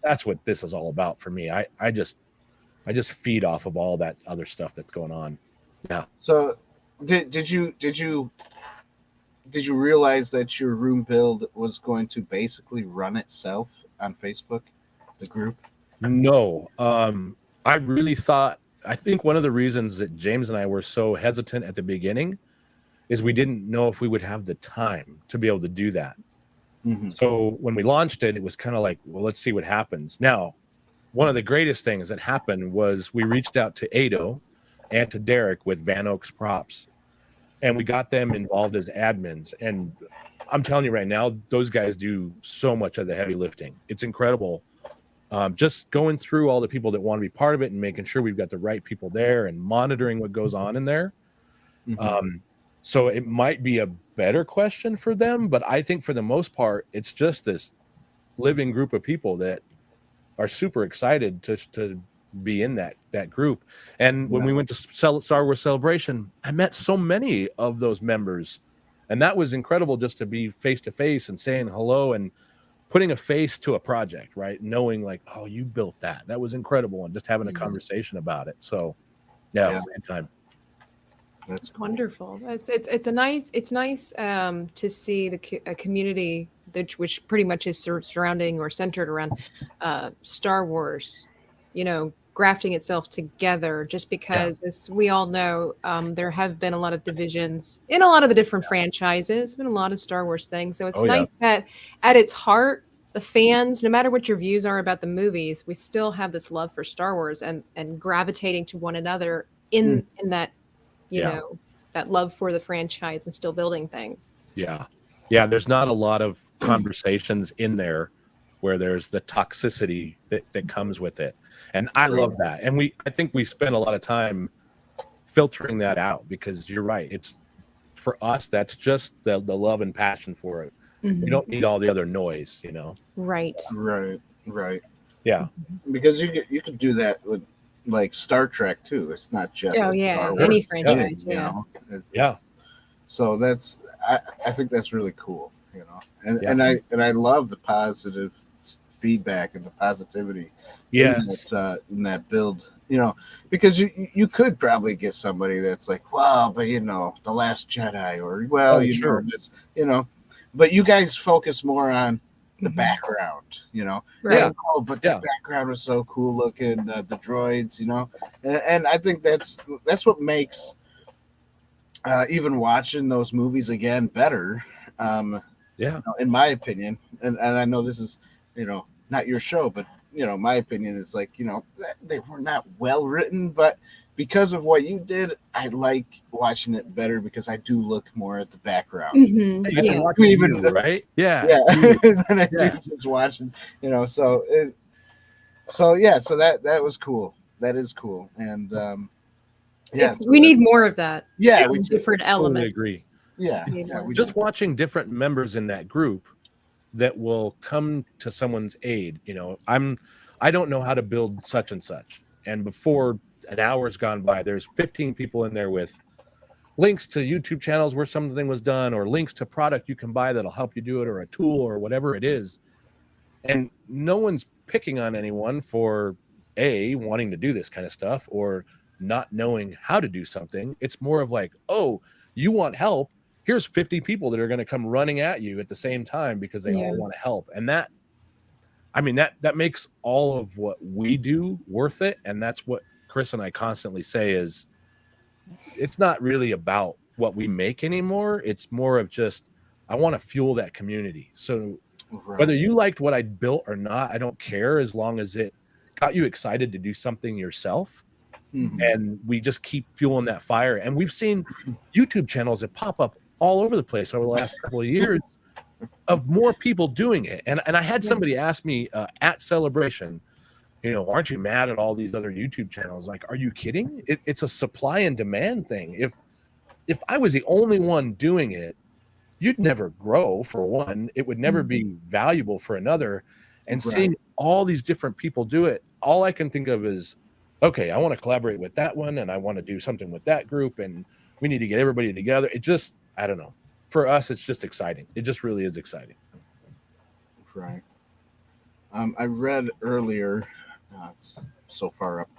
that's what this is all about for me. I just feed off of all that other stuff that's going on. Yeah. So did you realize that your room build was going to basically run itself on Facebook, the group? No. I really thought, I think one of the reasons that James and I were so hesitant at the beginning is we didn't know if we would have the time to be able to do that. So when we launched it, it was kind of like, well, let's see what happens. Now, one of the greatest things that happened was we reached out to Ado and to Derek with Van Oaks Props, and we got them involved as admins. And I'm telling you right now, those guys do so much of the heavy lifting. It's incredible. Just going through all the people that want to be part of it and making sure we've got the right people there and monitoring what goes on in there. So it might be a better question for them, but I think for the most part, it's just this living group of people that are super excited to be in that group. And when we went to Star Wars Celebration, I met so many of those members And that was incredible, just to be face to face and saying hello and putting a face to a project, right? Knowing like, oh, you built that. That was incredible. And just having a conversation about it. So yeah, it was a good time. That's wonderful. It's nice to see a community which pretty much is surrounding or centered around Star Wars, grafting itself together, just because, as we all know, there have been a lot of divisions in a lot of the different franchises, been a lot of Star Wars things. So it's nice that at its heart, the fans, no matter what your views are about the movies, we still have this love for Star Wars and gravitating to one another in that, that love for the franchise and still building things. Yeah. Yeah. There's not a lot of conversations in there where there's the toxicity that comes with it. And I love that. And I think we spend a lot of time filtering that out, because you're right. It's, for us, that's just the love and passion for it. You don't need all the other noise, Right. Yeah. Because you could do that with like Star Trek too. It's not just Star Wars, any franchise. Yeah. So that's, I think that's really cool, and I love the positive feedback and the positivity in that build, because you could probably get somebody that's like, wow, but The Last Jedi, or but you guys focus more on the background, right? Oh, but the background was so cool looking, the droids, and I think that's what makes even watching those movies again better, in my opinion. And I know this is not your show, but my opinion is like, they were not well written, but because of what you did, I like watching it better, because I do look more at the background. You get to watch even right? Yeah. Than I do just watching, so that was cool. That is cool. And we need more of that. Yeah, we different elements. Agree. Yeah. Just watching different members in that group that will come to someone's aid. I don't know how to build such and such. And before an hour's gone by, there's 15 people in there with links to YouTube channels where something was done, or links to product you can buy that'll help you do it, or a tool, or whatever it is. And no one's picking on anyone for wanting to do this kind of stuff or not knowing how to do something. It's more of like, oh, you want help? Here's 50 people that are going to come running at you at the same time because they all want to help. And that makes all of what we do worth it. And that's what Chris and I constantly say is, it's not really about what we make anymore. It's more of just, I want to fuel that community. So whether you liked what I built or not, I don't care, as long as it got you excited to do something yourself. And we just keep fueling that fire. And we've seen YouTube channels that pop up all over the place over the last couple of years of more people doing it. And I had somebody ask me at Celebration, aren't you mad at all these other YouTube channels? Like, are you kidding? It's a supply and demand thing. If I was the only one doing it, you'd never grow, for one. It would never be valuable for another. And seeing all these different people do it, all I can think of is, okay, I want to collaborate with that one, and I want to do something with that group, and we need to get everybody together. It just, I don't know. For us, it's just exciting. It just really is exciting. Right. I read earlier, so far up,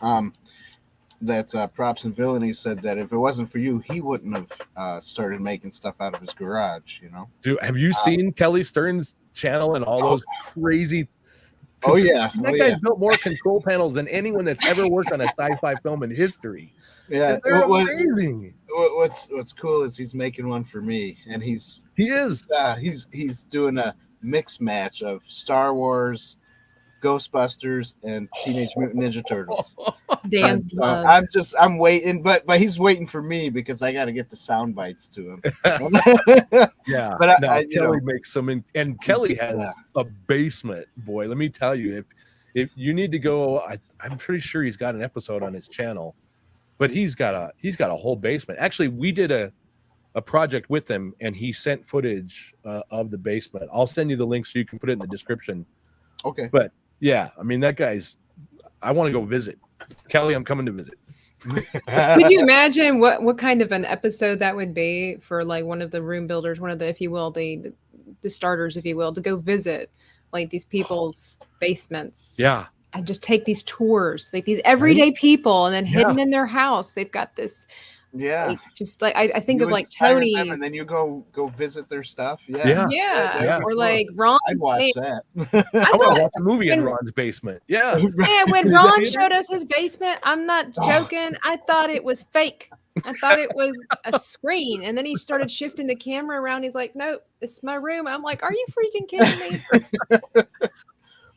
that Props and Villainy said that if it wasn't for you, he wouldn't have started making stuff out of his garage, Dude, have you seen Kelly Stern's channel and all those crazy... That guy's built more control panels than anyone that's ever worked on a sci-fi film in history. Yeah, they're amazing. What's cool is he's making one for me, and he's doing a mix match of Star Wars, Ghostbusters, and Teenage Mutant Ninja Turtles. Dan's love. I'm waiting, but he's waiting for me because I got to get the sound bites to him. Yeah, but Kelly makes some, and Kelly has a basement. Boy, let me tell you, if you need to go, I'm pretty sure he's got an episode on his channel, but he's got a whole basement. Actually, we did a project with him, and he sent footage of the basement. I'll send you the link so you can put it in the description. Okay, but yeah, I mean, that guy's. I want to go visit. Kelly, I'm coming to visit. Could you imagine what kind of an episode that would be for like one of the room builders, one of the, if you will, the starters, if you will, to go visit like these people's basements? Yeah. And just take these tours, like these everyday people, and then hidden in their house, they've got this. Yeah, like, just like I think you of like inspire them, Tony's, and then you go visit their stuff. Yeah, yeah. Or cool. like Ron's. I'd watch that. I want to watch a movie in Ron's basement. Yeah. Yeah, when Ron showed us his basement, I'm not joking. I thought it was fake. I thought it was a screen. And then he started shifting the camera around. He's like, no, it's my room. I'm like, are you freaking kidding me?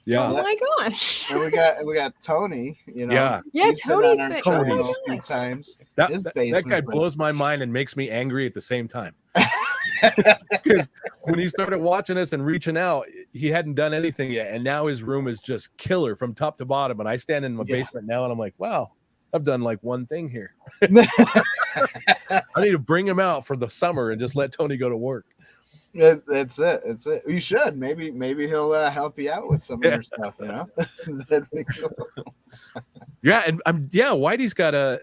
Yeah. Oh my gosh. And we got Tony, you know. Yeah. Yeah, he's been on Tony's our been- channel oh a my few gosh. times. That guy but- blows my mind and makes me angry at the same time. When he started watching us and reaching out, he hadn't done anything yet, and now his room is just killer from top to bottom. And I stand in my basement now, and I'm like, wow, I've done like one thing here. I need to bring him out for the summer and just let Tony go to work. That's it. It's it. You should. Maybe he'll help you out with some of your stuff. You know. That'd be cool. Yeah, and Whitey's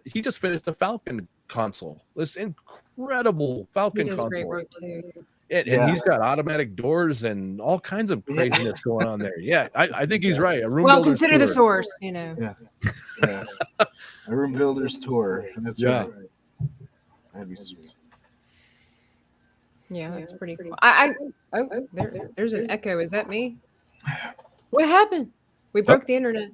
he just finished a Falcon console. This incredible Falcon console. Great too. And he's got automatic doors and all kinds of craziness going on there. Yeah, I think he's right. A room Well, builder's consider the tour. source, you know. Yeah. A room builder's tour. That's right. That'd be sweet. Yeah, that's pretty cool. There's an echo. Is that me? What happened? We broke the internet.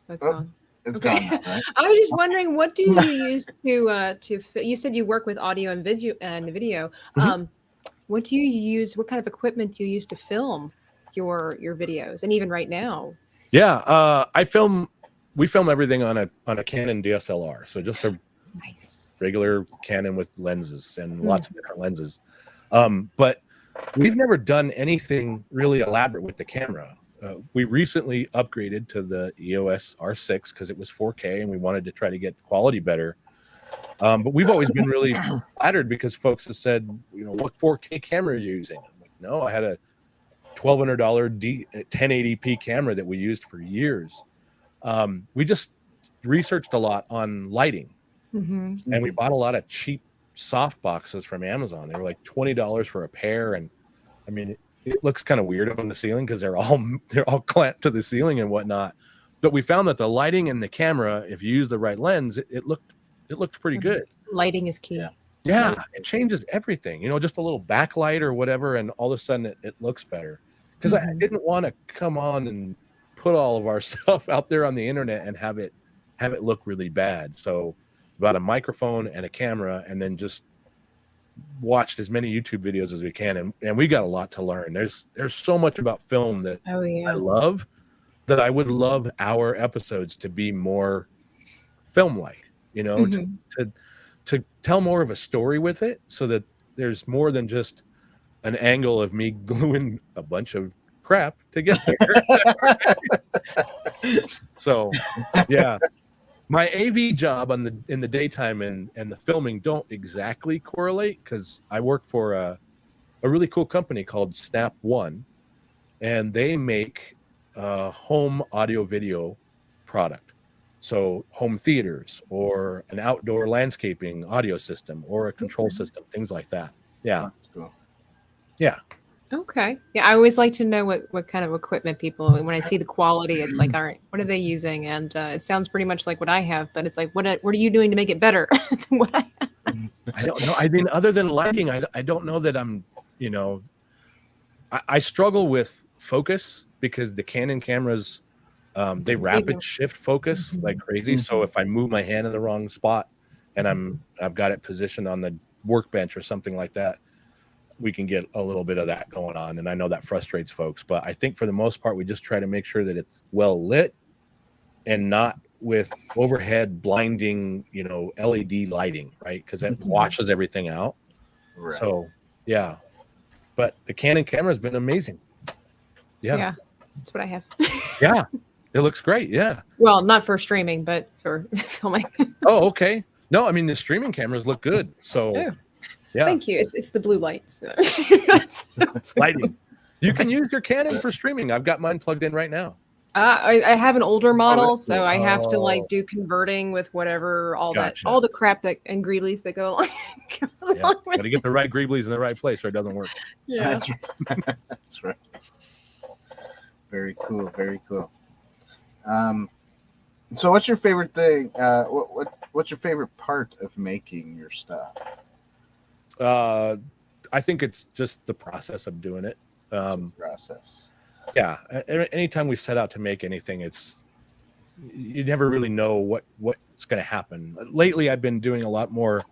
It's gone. It's gone. Right? I was just wondering, what do you use to you said you work with audio and video what do you use? What kind of equipment do you use to film your videos? And even right now. Yeah, we film everything on a Canon DSLR. So just a regular Canon with lenses and lots of different lenses. But we've never done anything really elaborate with the camera. We recently upgraded to the EOS R6 because it was 4K and we wanted to try to get quality better. But we've always been really flattered because folks have said, you know, what 4K camera are you using? I'm like, no, I had a $1,200 1080p camera that we used for years. We just researched a lot on lighting, and we bought a lot of cheap soft boxes from Amazon. They were like $20 for a pair, and I mean, it looks kind of weird up on the ceiling because they're all clamped to the ceiling and whatnot. But we found that the lighting in the camera, if you use the right lens, it looked pretty good. Lighting is key. Yeah, it changes everything. You know, just a little backlight or whatever, and all of a sudden it looks better. Because I didn't want to come on and put all of our stuff out there on the internet and have it look really bad. So about a microphone and a camera, and then just watched as many YouTube videos as we can, and we got a lot to learn. There's so much about film that I love, that I would love our episodes to be more film-like, you know, to tell more of a story with it, so that there's more than just an angle of me gluing a bunch of crap together. So yeah, my AV job in the daytime and the filming don't exactly correlate, because I work for a really cool company called Snap One, and they make home audio video product. So home theaters or an outdoor landscaping audio system or a control system, things like that. Yeah. That's cool. Yeah. Okay. Yeah, I always like to know what kind of equipment people, when I see the quality, it's like, all right, what are they using? And it sounds pretty much like what I have, but it's like, what are you doing to make it better than what I have? I don't know. I mean, other than lighting, I don't know that I'm, you know, I struggle with focus, because the Canon cameras, they rapid shift focus like crazy. So if I move my hand in the wrong spot and I've got it positioned on the workbench or something like that, we can get a little bit of that going on. And I know that frustrates folks, but I think for the most part, we just try to make sure that it's well lit and not with overhead blinding, you know, LED lighting, right? Because that washes everything out. Right. So yeah, but the Canon camera has been amazing. Yeah, that's what I have. Yeah, it looks great. Yeah. Well, not for streaming, but for filming. Oh, okay. No, I mean, the streaming cameras look good. So yeah. Thank you. It's the blue lights. Lighting. You can use your Canon for streaming. I've got mine plugged in right now. I have an older model, so I have to like do converting with whatever all the crap that and greeblies that go along. Got to get the right greeblies in the right place, or it doesn't work. Yeah, that's right. That's right. Very cool. Very cool. So, what's your favorite thing? What's your favorite part of making your stuff? I think it's just the process of doing it. Process. Yeah. Anytime we set out to make anything, you never really know what's going to happen. Lately, I've been doing a lot more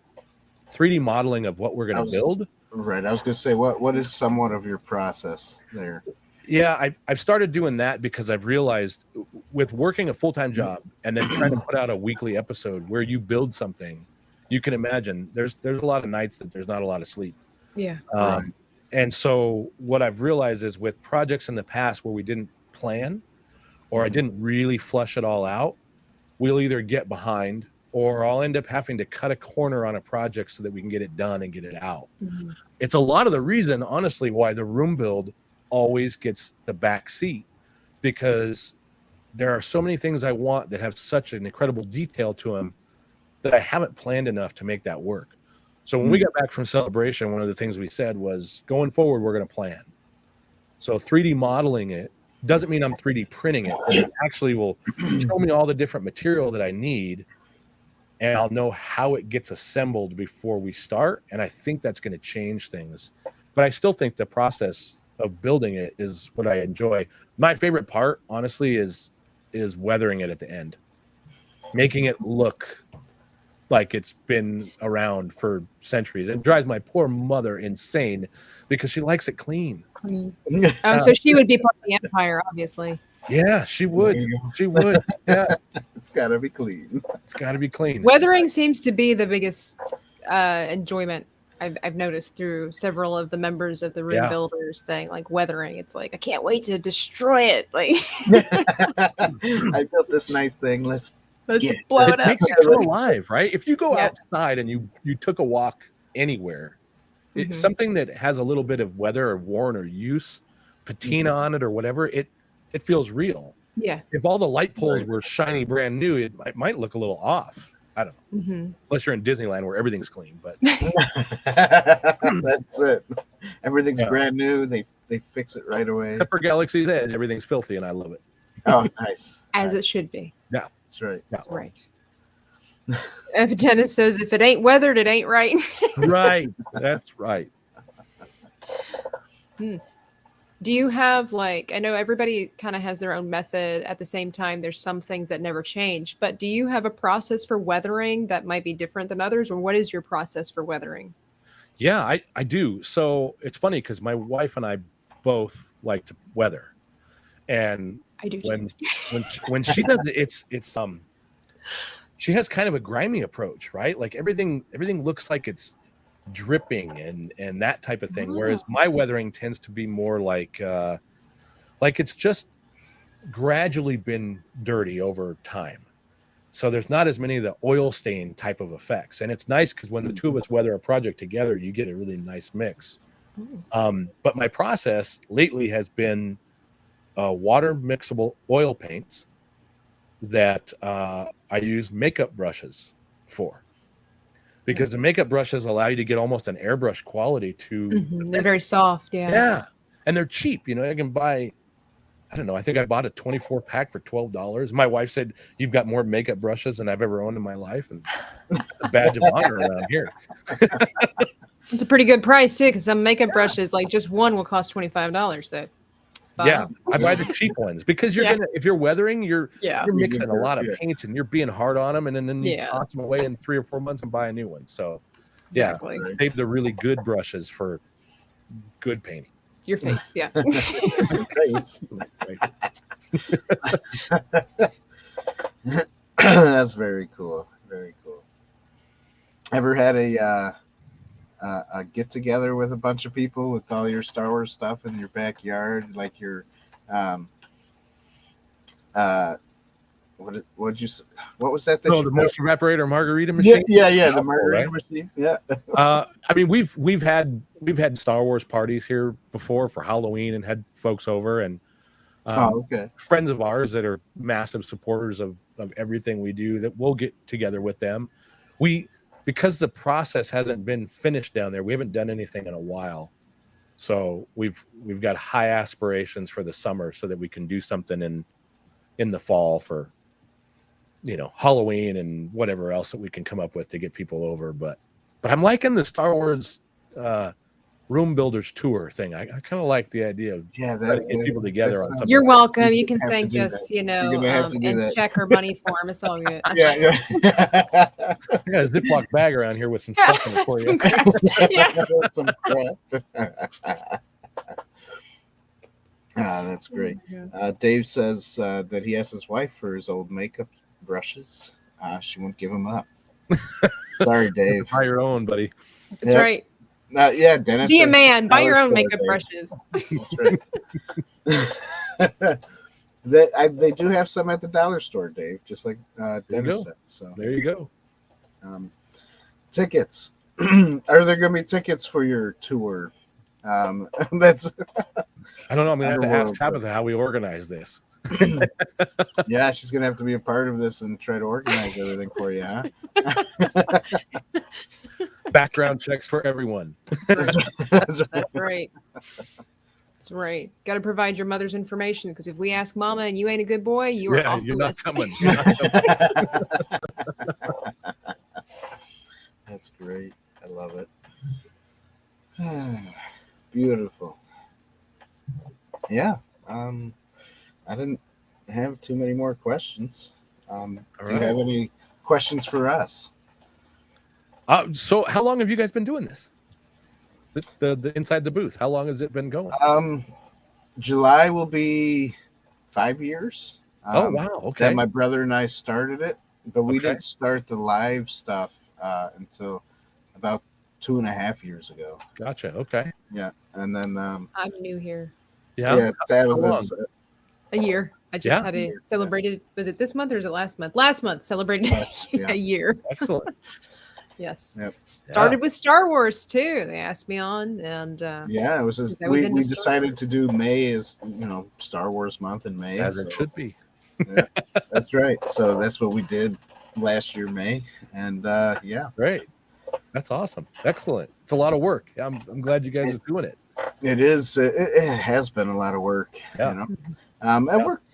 3D modeling of what we're going to build. Right. I was going to say, what is somewhat of your process there? Yeah, I've started doing that because I've realized with working a full-time job and then trying to put out a weekly episode where you build something, you can imagine there's a lot of nights that there's not a lot of sleep. Yeah. And so what I've realized is with projects in the past where we didn't plan or I didn't really flush it all out, we'll either get behind or I'll end up having to cut a corner on a project so that we can get it done and get it out. Mm-hmm. It's a lot of the reason, honestly, why the room build always gets the back seat, because there are so many things I want that have such an incredible detail to them that I haven't planned enough to make that work. So when we got back from Celebration, one of the things we said was, going forward, we're going to plan. So 3D modeling it doesn't mean I'm 3D printing it. It actually will show me all the different material that I need, and I'll know how it gets assembled before we start. And I think that's going to change things. But I still think the process of building it is what I enjoy. My favorite part, honestly, is weathering it at the end, making it look like it's been around for centuries. It drives my poor mother insane because she likes it clean. So she would be part of the empire, obviously. Yeah, she would. She would. Yeah, it's got to be clean. It's got to be clean. Weathering seems to be the biggest enjoyment I've noticed through several of the members of the room builders thing. Like weathering, it's like I can't wait to destroy it. Like I built this nice thing. Let's blow it up. Makes it feel alive, right? If you go outside and you took a walk anywhere, it's something that has a little bit of weather or worn or use, patina on it or whatever, it feels real. Yeah. If all the light poles were shiny brand new, it might look a little off. I don't know. Unless you're in Disneyland where everything's clean, but that's it. Everything's brand new. They fix it right away. Except for Galaxy's Edge, everything's filthy, and I love it. Oh, nice. As it should be. Yeah, that's right. That's right. If Dennis says, if it ain't weathered, it ain't right. Right. That's right. Do you have, like, I know everybody kind of has their own method. At the same time, there's some things that never change, but do you have a process for weathering that might be different than others, or what is your process for weathering? Yeah, I do. So it's funny because my wife and I both like to weather, and I do when she does it, it's she has kind of a grimy approach, right? Like everything looks like it's dripping and that type of thing, whereas my weathering tends to be more like it's just gradually been dirty over time, so there's not as many of the oil stain type of effects. And it's nice because when the two of us weather a project together, you get a really nice mix. But my process lately has been water mixable oil paints that I use makeup brushes for, because the makeup brushes allow you to get almost an airbrush quality to they're very soft. Yeah, and they're cheap. You know, I can buy, I don't know, I think I bought a 24 pack for $12. My wife said, "You've got more makeup brushes than I've ever owned in my life," and it's a badge of honor around here. It's a pretty good price too, because some makeup brushes, like just one, will cost $25. So yeah, I buy the cheap ones because you're gonna, if you're weathering, you're mixing a lot of paints and you're being hard on them, and then you toss them away in 3 or 4 months and buy a new one. So save the really good brushes for good painting. Your face, yeah. That's very cool. Very cool. Ever had a get together with a bunch of people with all your Star Wars stuff in your backyard, like your what was that? The motion evaporator margarita machine. Yeah, the margarita machine. Yeah. I mean, we've had Star Wars parties here before for Halloween and had folks over, and friends of ours that are massive supporters of everything we do, that we'll get together with them. Because the process hasn't been finished down there, we haven't done anything in a while. So we've got high aspirations for the summer so that we can do something in the fall for, Halloween and whatever else that we can come up with to get people over. But I'm liking the Star Wars Room Builders Tour thing. I kind of like the idea of trying to get people together on something. You're welcome. You can thank us, and check our money form. It's all good. Yeah. I got a Ziploc bag around here with some stuff in it for you. Some crap. That's great. Dave says that he asked his wife for his old makeup brushes. She won't give him up. Sorry, Dave. Buy your own, buddy. That's right. Dennis. Be a man. Buy your own makeup brushes. That's right. They do have some at the dollar store, Dave, just like Dennis said. So there you go. Tickets. Are there going to be tickets for your tour? That's. I don't know. I'm going to have to ask Tabitha how we organize this. Yeah, she's going to have to be a part of this and try to organize everything for you, huh? Background checks for everyone. That's right. That's right. Got to provide your mother's information, because if we ask Mama and you ain't a good boy, you are off the list. Coming. That's great. I love it. Beautiful. Yeah. I didn't have too many more questions. Do you have any questions for us? So how long have you guys been doing this? The inside the booth, how long has it been going? July will be 5 years. Oh wow, okay. That my brother and I started it, but we didn't start the live stuff until about 2.5 years ago. Gotcha. Okay. Yeah, and then I'm new here. Yeah. A year. I just had it celebrated. Was it this month or is it last month? Last month celebrated a year. Excellent. Yes. Yep. Started with Star Wars too. They asked me on, and it was just, we decided to do May as Star Wars month in May, as it should be. Yeah, that's right. So that's what we did last year, May, and great. That's awesome. Excellent. It's a lot of work. I'm glad you guys are doing it. It is. It has been a lot of work. And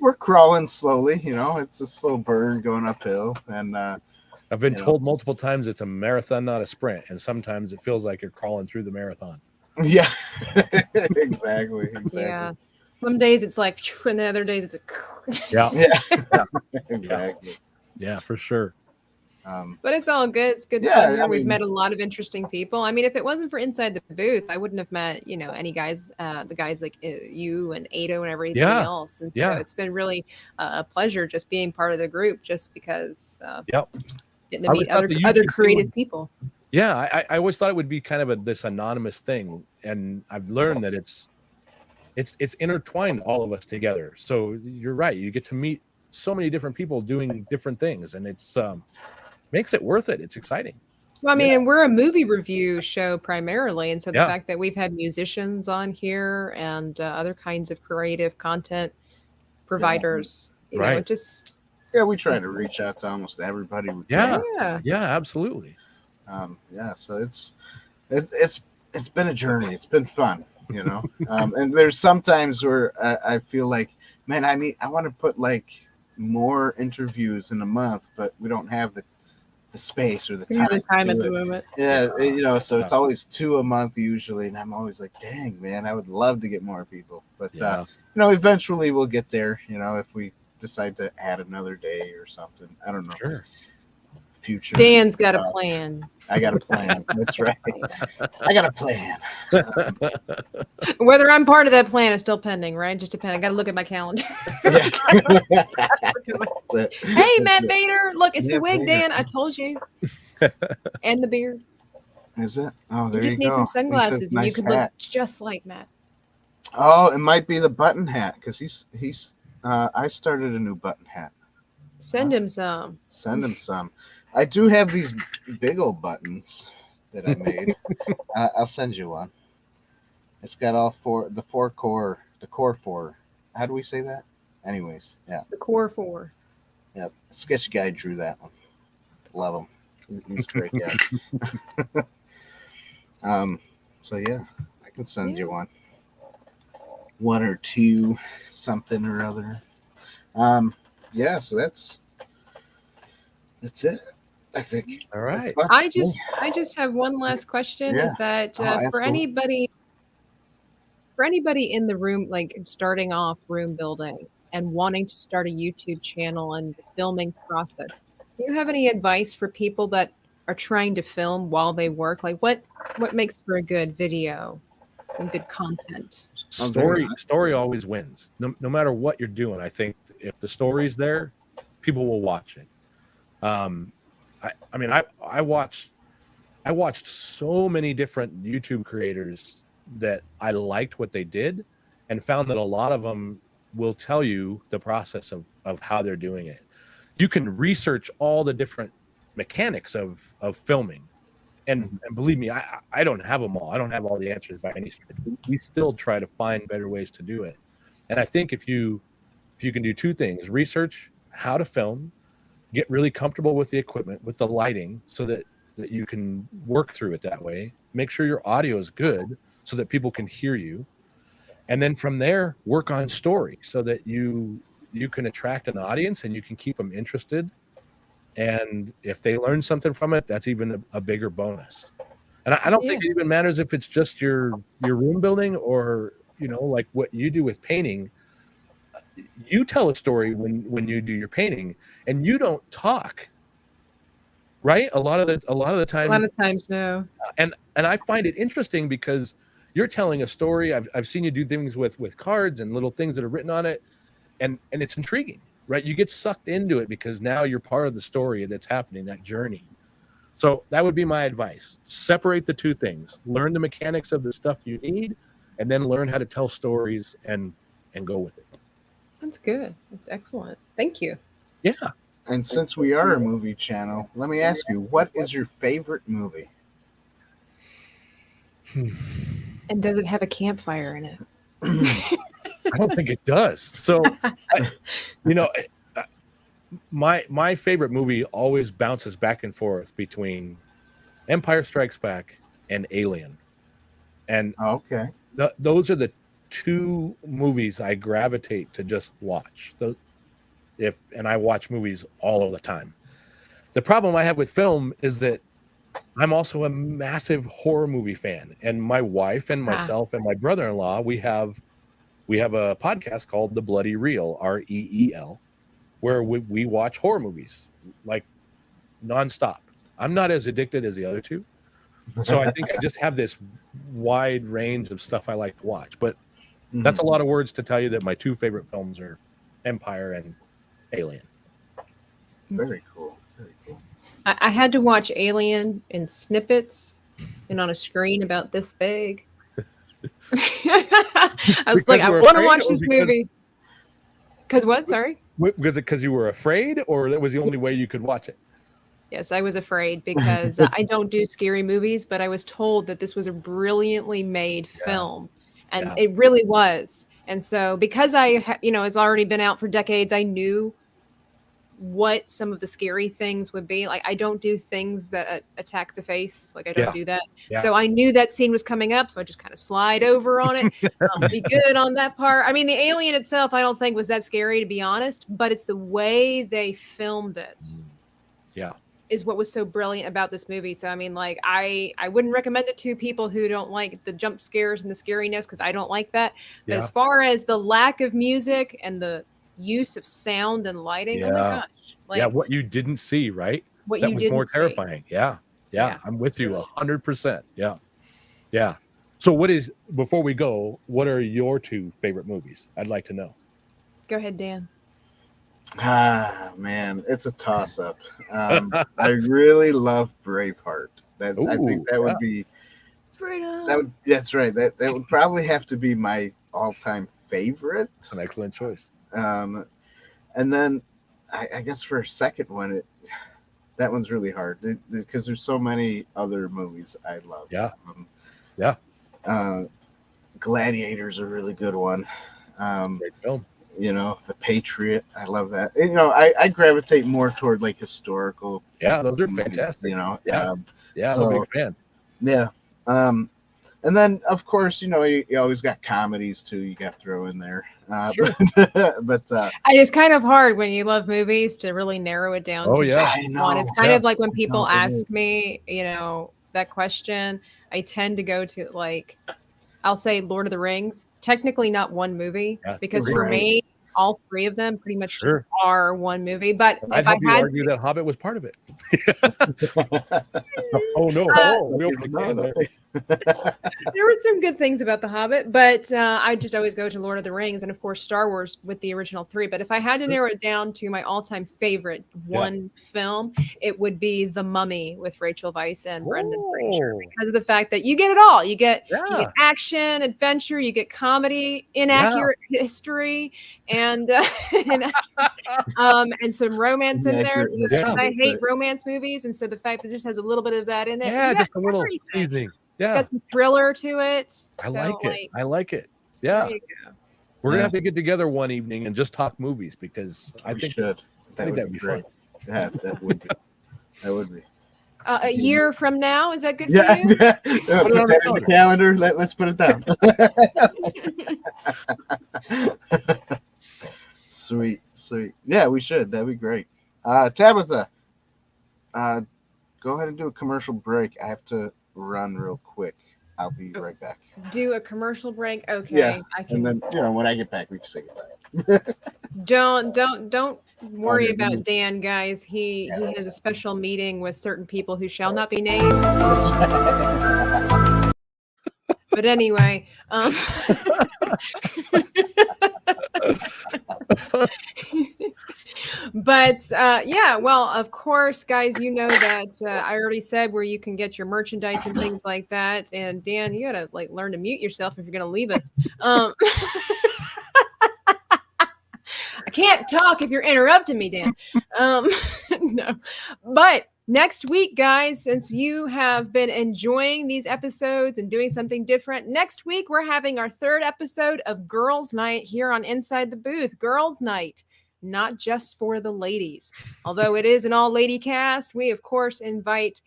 we're crawling slowly. It's a slow burn going uphill, and I've been told multiple times it's a marathon, not a sprint, and sometimes it feels like you're crawling through the marathon. Yeah, exactly. Yeah, some days it's like, and the other days it's exactly. Yeah, for sure. But it's all good. It's good. Yeah, we've met a lot of interesting people. I mean, if it wasn't for Inside the Booth, I wouldn't have met, any guys, the guys like you and Ado and everything else. And so it's been really a pleasure just being part of the group, just because getting to meet other creative people. Yeah, I always thought it would be kind of this anonymous thing, and I've learned that it's intertwined all of us together. So you're right. You get to meet so many different people doing different things, and it's makes it worth it. It's exciting. Well, I mean, and we're a movie review show primarily, and so the fact that we've had musicians on here and other kinds of creative content providers, it just we try to reach out to almost everybody. Yeah, absolutely. So it's been a journey. It's been fun, and there's sometimes where I feel like, man, I want to put like more interviews in a month, but we don't have the space or the time at the moment. Yeah, so it's always 2 a month usually, and I'm always like, dang, man, I would love to get more people, but eventually we'll get there. If we decide to add another day or something, I don't know. Sure. Future. Dan's got a plan. I got a plan. That's right. I got a plan. Whether I'm part of that plan is still pending, right? Just depending. I got to look at my calendar. Hey, Matt Bader. Look, it's the wig, Dan. I told you. And the beard. Is it? Oh, there you you go. You just need some sunglasses, and you could look hat. just like Matt. Oh, it might be the button hat, because he's. I started a new button hat. Send him some. Send him some. I do have these big old buttons that I made. I'll send you one. It's got all the core 4 How do we say that? Anyways, yeah. The core four. Yeah. Sketch guy drew that one. Love him. He's a great guy. So yeah, I can send you one or two, something or other. Yeah, so that's it, I think. All right. I just have one last question. Yeah. Is that for away. anybody in the room, like starting off room building and wanting to start a YouTube channel and the filming process, do you have any advice for people that are trying to film while they work? Like what makes for a good video and good content? Story always wins. No matter what you're doing, I think if the story's there, people will watch it. I watched so many different YouTube creators that I liked what they did, and found that a lot of them will tell you the process of how they're doing it. You can research all the different mechanics of filming, and believe me, I don't have them all. I don't have all the answers by any stretch. We still try to find better ways to do it. And I think if you can do two things: research how to film, get really comfortable with the equipment, with the lighting, so that you can work through it that way. Make sure your audio is good so that people can hear you. And then from there, work on story so that you can attract an audience and you can keep them interested. And if they learn something from it, that's even a bigger bonus. And I don't think it even matters if it's just your room building or, like what you do with painting. You tell a story when you do your painting, and you don't talk, right? A lot of the time. A lot of times, no. And I find it interesting because you're telling a story. I've seen you do things with cards and little things that are written on it, and it's intriguing, right? You get sucked into it because now you're part of the story that's happening, that journey. So that would be my advice. Separate the two things. Learn the mechanics of the stuff you need, and then learn how to tell stories and go with it. That's good. That's excellent. Thank you. Yeah. And since we are a movie channel, let me ask you, what is your favorite movie? And does it have a campfire in it? I don't think it does. So, my favorite movie always bounces back and forth between Empire Strikes Back and Alien. And those are the two movies I gravitate to just watch. And I watch movies all of the time. The problem I have with film is that I'm also a massive horror movie fan, and my wife and myself and my brother-in-law, we have a podcast called The Bloody Reel, REEL, where we watch horror movies like nonstop. I'm not as addicted as the other two, so I think I just have this wide range of stuff I like to watch. But that's a lot of words to tell you that my two favorite films are Empire and Alien. Very cool. Very cool. I had to watch Alien in snippets and on a screen about this big. I was like, I want to watch this movie. Because what? Sorry? Was it because you were afraid, or that was the only way you could watch it? Yes, I was afraid because I don't do scary movies, but I was told that this was a brilliantly made film. And it really was. And so because it's already been out for decades, I knew what some of the scary things would be. Like, I don't do things that attack the face. Like, I don't do that. Yeah. So I knew that scene was coming up, so I just kind of slide over on it. Be good on that part. I mean, the alien itself, I don't think was that scary, to be honest, but it's the way they filmed it. Yeah. Is what was so brilliant about this movie. So, I mean, like, I wouldn't recommend it to people who don't like the jump scares and the scariness, because I don't like that. But as far as the lack of music and the use of sound and lighting, oh my gosh. Like, what you didn't see, right? What that you was didn't more terrifying. See. Yeah. I'm with you 100%. Yeah. So before we go, what are your two favorite movies? I'd like to know. Go ahead, Dan. Man, it's a toss-up. I really love Braveheart. I think that would be freedom. That's right. That would probably have to be my all-time favorite. That's an excellent choice. And then I guess for a second one, that one's really hard because there's so many other movies I love. Yeah. Gladiator's a really good one. Great film. You know, The Patriot. I love that. You know, I gravitate more toward like historical. Yeah, those are movies, fantastic. You know, yeah, so, I'm a big fan. Yeah. And then of course, you know, you always got comedies too. You got to throw in there. Sure. But it's kind of hard when you love movies to really narrow it down. Oh, to yeah. just one. It's kind of like when people ask me, you know, that question. I tend to go to like, I'll say Lord of the Rings. Technically not one movie, because for me, all three of them pretty much are one movie. But I'd have to argue that Hobbit was part of it. Oh no! There were some good things about The Hobbit, but I just always go to Lord of the Rings and of course Star Wars with the original three. But if I had to narrow it down to my all-time favorite film, it would be The Mummy with Rachel Weisz and Brendan Fraser, because of the fact that you get it all. You get action, adventure, you get comedy, inaccurate history, and some romance in there. I hate romance movies, and so the fact that it just has a little bit of that in it, just a little seasoning. It's got some thriller to it. I like it. Yeah, we're gonna have to get together one evening and just talk movies, because I think that'd be fun. Yeah, that would be. That would be. A year from now, is that good for you? Put that in the calendar. Let's put it down. Sweet. Yeah, we should. That'd be great. Tabitha, go ahead and do a commercial break. I have to run real quick. I'll be right back. Do a commercial break? Okay. Yeah. I can. And then, when I get back, we can say goodbye. Don't worry about Dan, guys. He has a special meeting with certain people who shall not be named. But anyway, well, of course, guys, you know that I already said where you can get your merchandise and things like that. And Dan, you gotta learn to mute yourself if you're gonna leave us. I can't talk if you're interrupting me, Dan. No, but next week, guys, since you have been enjoying these episodes and doing something different, next week we're having our third episode of Girls Night here on Inside the Booth. Girls Night, not just for the ladies. Although it is an all-lady cast, we, of course, invite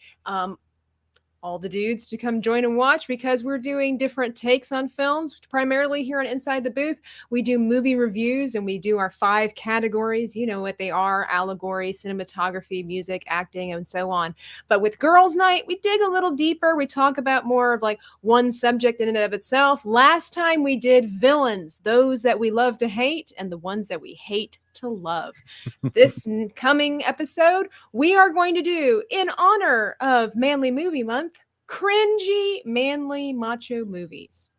all the dudes to come join and watch, because we're doing different takes on films, primarily here on Inside the Booth. We do movie reviews and we do our 5 categories. You know what they are: allegory, cinematography, music, acting, and so on. But with Girls Night, we dig a little deeper. We talk about more of one subject in and of itself. Last time we did villains, those that we love to hate and the ones that we hate to love. This coming episode, we are going to do, in honor of Manly Movie Month, cringy, manly, macho movies.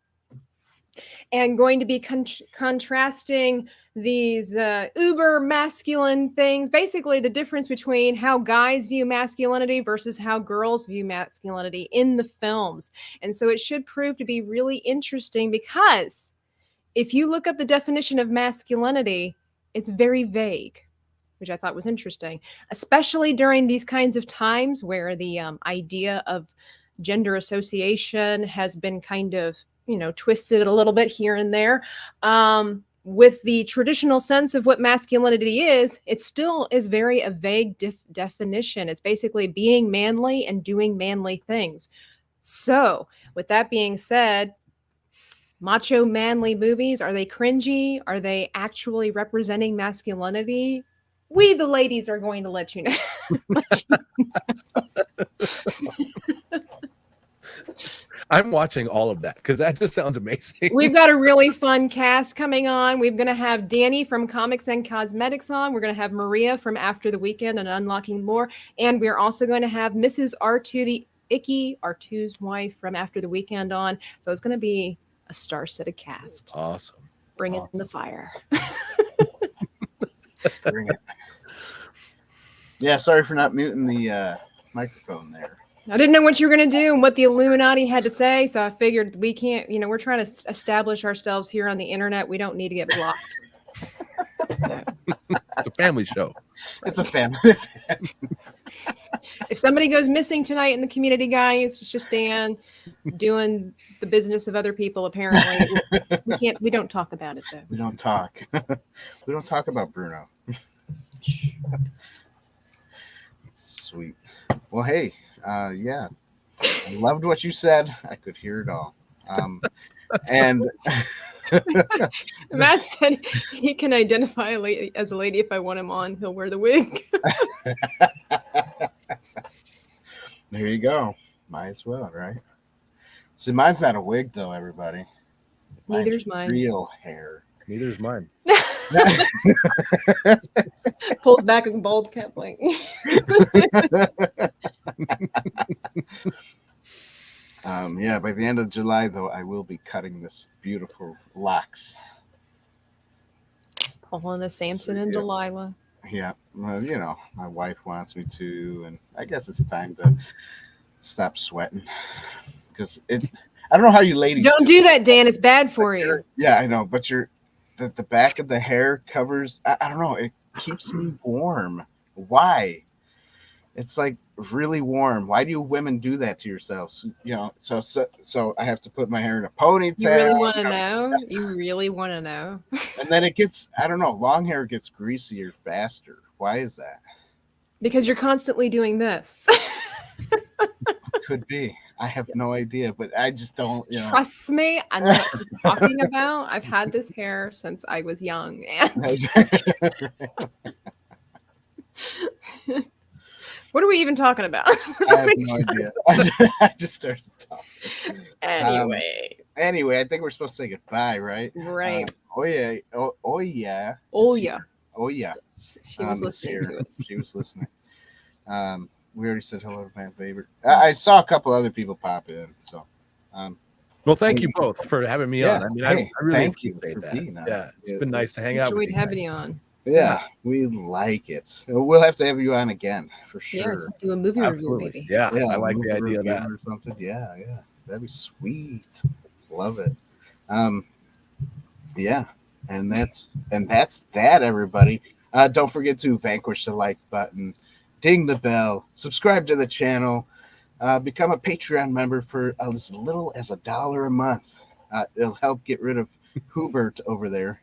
And going to be contrasting these uber masculine things, basically the difference between how guys view masculinity versus how girls view masculinity in the films. And so it should prove to be really interesting, because if you look up the definition of masculinity, it's very vague, which I thought was interesting, especially during these kinds of times where the idea of gender association has been kind of, twisted a little bit here and there. With the traditional sense of what masculinity is, it still is very a vague definition. It's basically being manly and doing manly things. So with that being said, macho manly movies, are they cringy? Are they actually representing masculinity? We, the ladies, are going to let you know. I'm watching all of that because that just sounds amazing. We've got a really fun cast coming on. We're going to have Danny from Comics and Cosmetics on. We're going to have Maria from After the Weekend and Unlocking Lore. And we're also going to have Mrs. R2, the Icky, R2's wife, from After the Weekend on. So it's going to be a star-studded cast. Awesome. Bring it in the fire. Bring it. Yeah, sorry for not muting the microphone there. I didn't know what you were going to do and what the Illuminati had to say, so I figured we can't, we're trying to establish ourselves here on the internet. We don't need to get blocked. It's a family show. It's a family. If somebody goes missing tonight in the community, guys, it's just Dan doing the business of other people. Apparently, we don't talk about it though. We don't talk. We don't talk about Bruno. Sweet. Well, hey, yeah, I loved what you said. I could hear it all. And Matt said he can identify as a lady if I want him on. He'll wear the wig. There you go. Might as well, right? See, mine's not a wig though, everybody. Neither's mine. Real hair. Neither's mine. Pulls back a bald cap like. Yeah, by the end of July, though, I will be cutting this beautiful locks. Pulling the Samson and Delilah. Yeah, well, you know, my wife wants me to, and I guess it's time to stop sweating because I don't know how you ladies don't do that, Dan. It's bad for you. Yeah, I know, but the back of the hair covers. I don't know. It keeps me warm. Why? It's like really warm. Why do women do that to yourselves? You know, so I have to put my hair in a ponytail. You really want to know? You really want to know? And then it gets, I don't know, long hair gets greasier faster. Why is that? Because you're constantly doing this. Could be. I have no idea, but I just don't, you know. Trust me, I know what you're talking about. I've had this hair since I was young. And what are we even talking about? I have no idea. I just started talking. Anyway, I think we're supposed to say goodbye, right? Right. Oh yeah. Oh yeah. Oh yeah. Oh yeah. She was listening to us. She was listening. We already said hello to my favorite. I saw a couple other people pop in, so. Well, thank you both for having me on. I mean, I really thank you appreciate for that. being on. Yeah, it's been nice to hang out with Enjoyed you. having you on. Yeah, we like it. We'll have to have you on again for sure. Yeah, let's do a movie review, maybe. Yeah, I like the idea of that. Or something. Yeah, that'd be sweet. Love it. Yeah, and that's that, everybody. Don't forget to vanquish the like button, ding the bell, subscribe to the channel, become a Patreon member for as little as $1 a month. It'll help get rid of Hubert over there.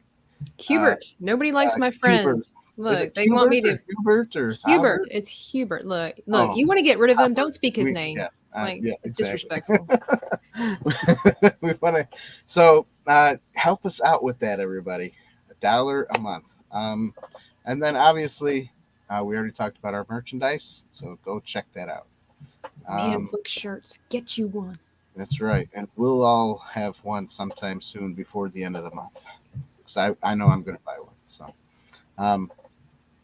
Hubert. Nobody likes my friend. Hubert. Look, they want me to. Hubert or Hubert. Howard? It's Hubert. Look. You want to get rid of him? Don't speak his name. Yeah, it's exactly. disrespectful. We want to. So help us out with that, everybody. $1 a month. And then obviously we already talked about our merchandise, so go check that out. Man, Flick shirts. Get you one. That's right, and we'll all have one sometime soon before the end of the month. So I know I'm going to buy one. So,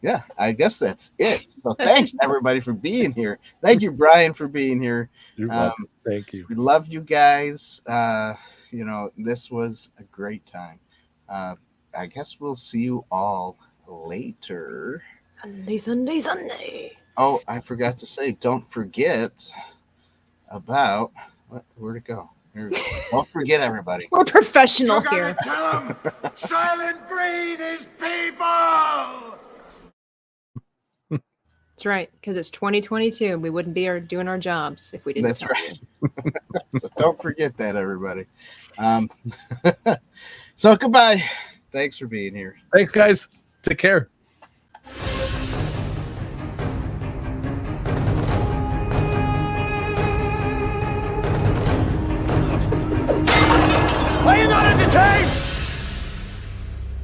yeah, I guess that's it. So thanks everybody for being here. Thank you, Brian, for being here. You're welcome. Thank you. We love you guys. You know, this was a great time. I guess we'll see you all later. Sunday. Oh, I forgot to say, don't forget about where'd it go? Here we go. Don't forget, everybody. We're professional here. Tell them silent breed is people. That's right, because it's 2022. We wouldn't be doing our jobs if we didn't. That's right. So don't forget that, everybody. So goodbye. Thanks for being here. Thanks, guys. Take care.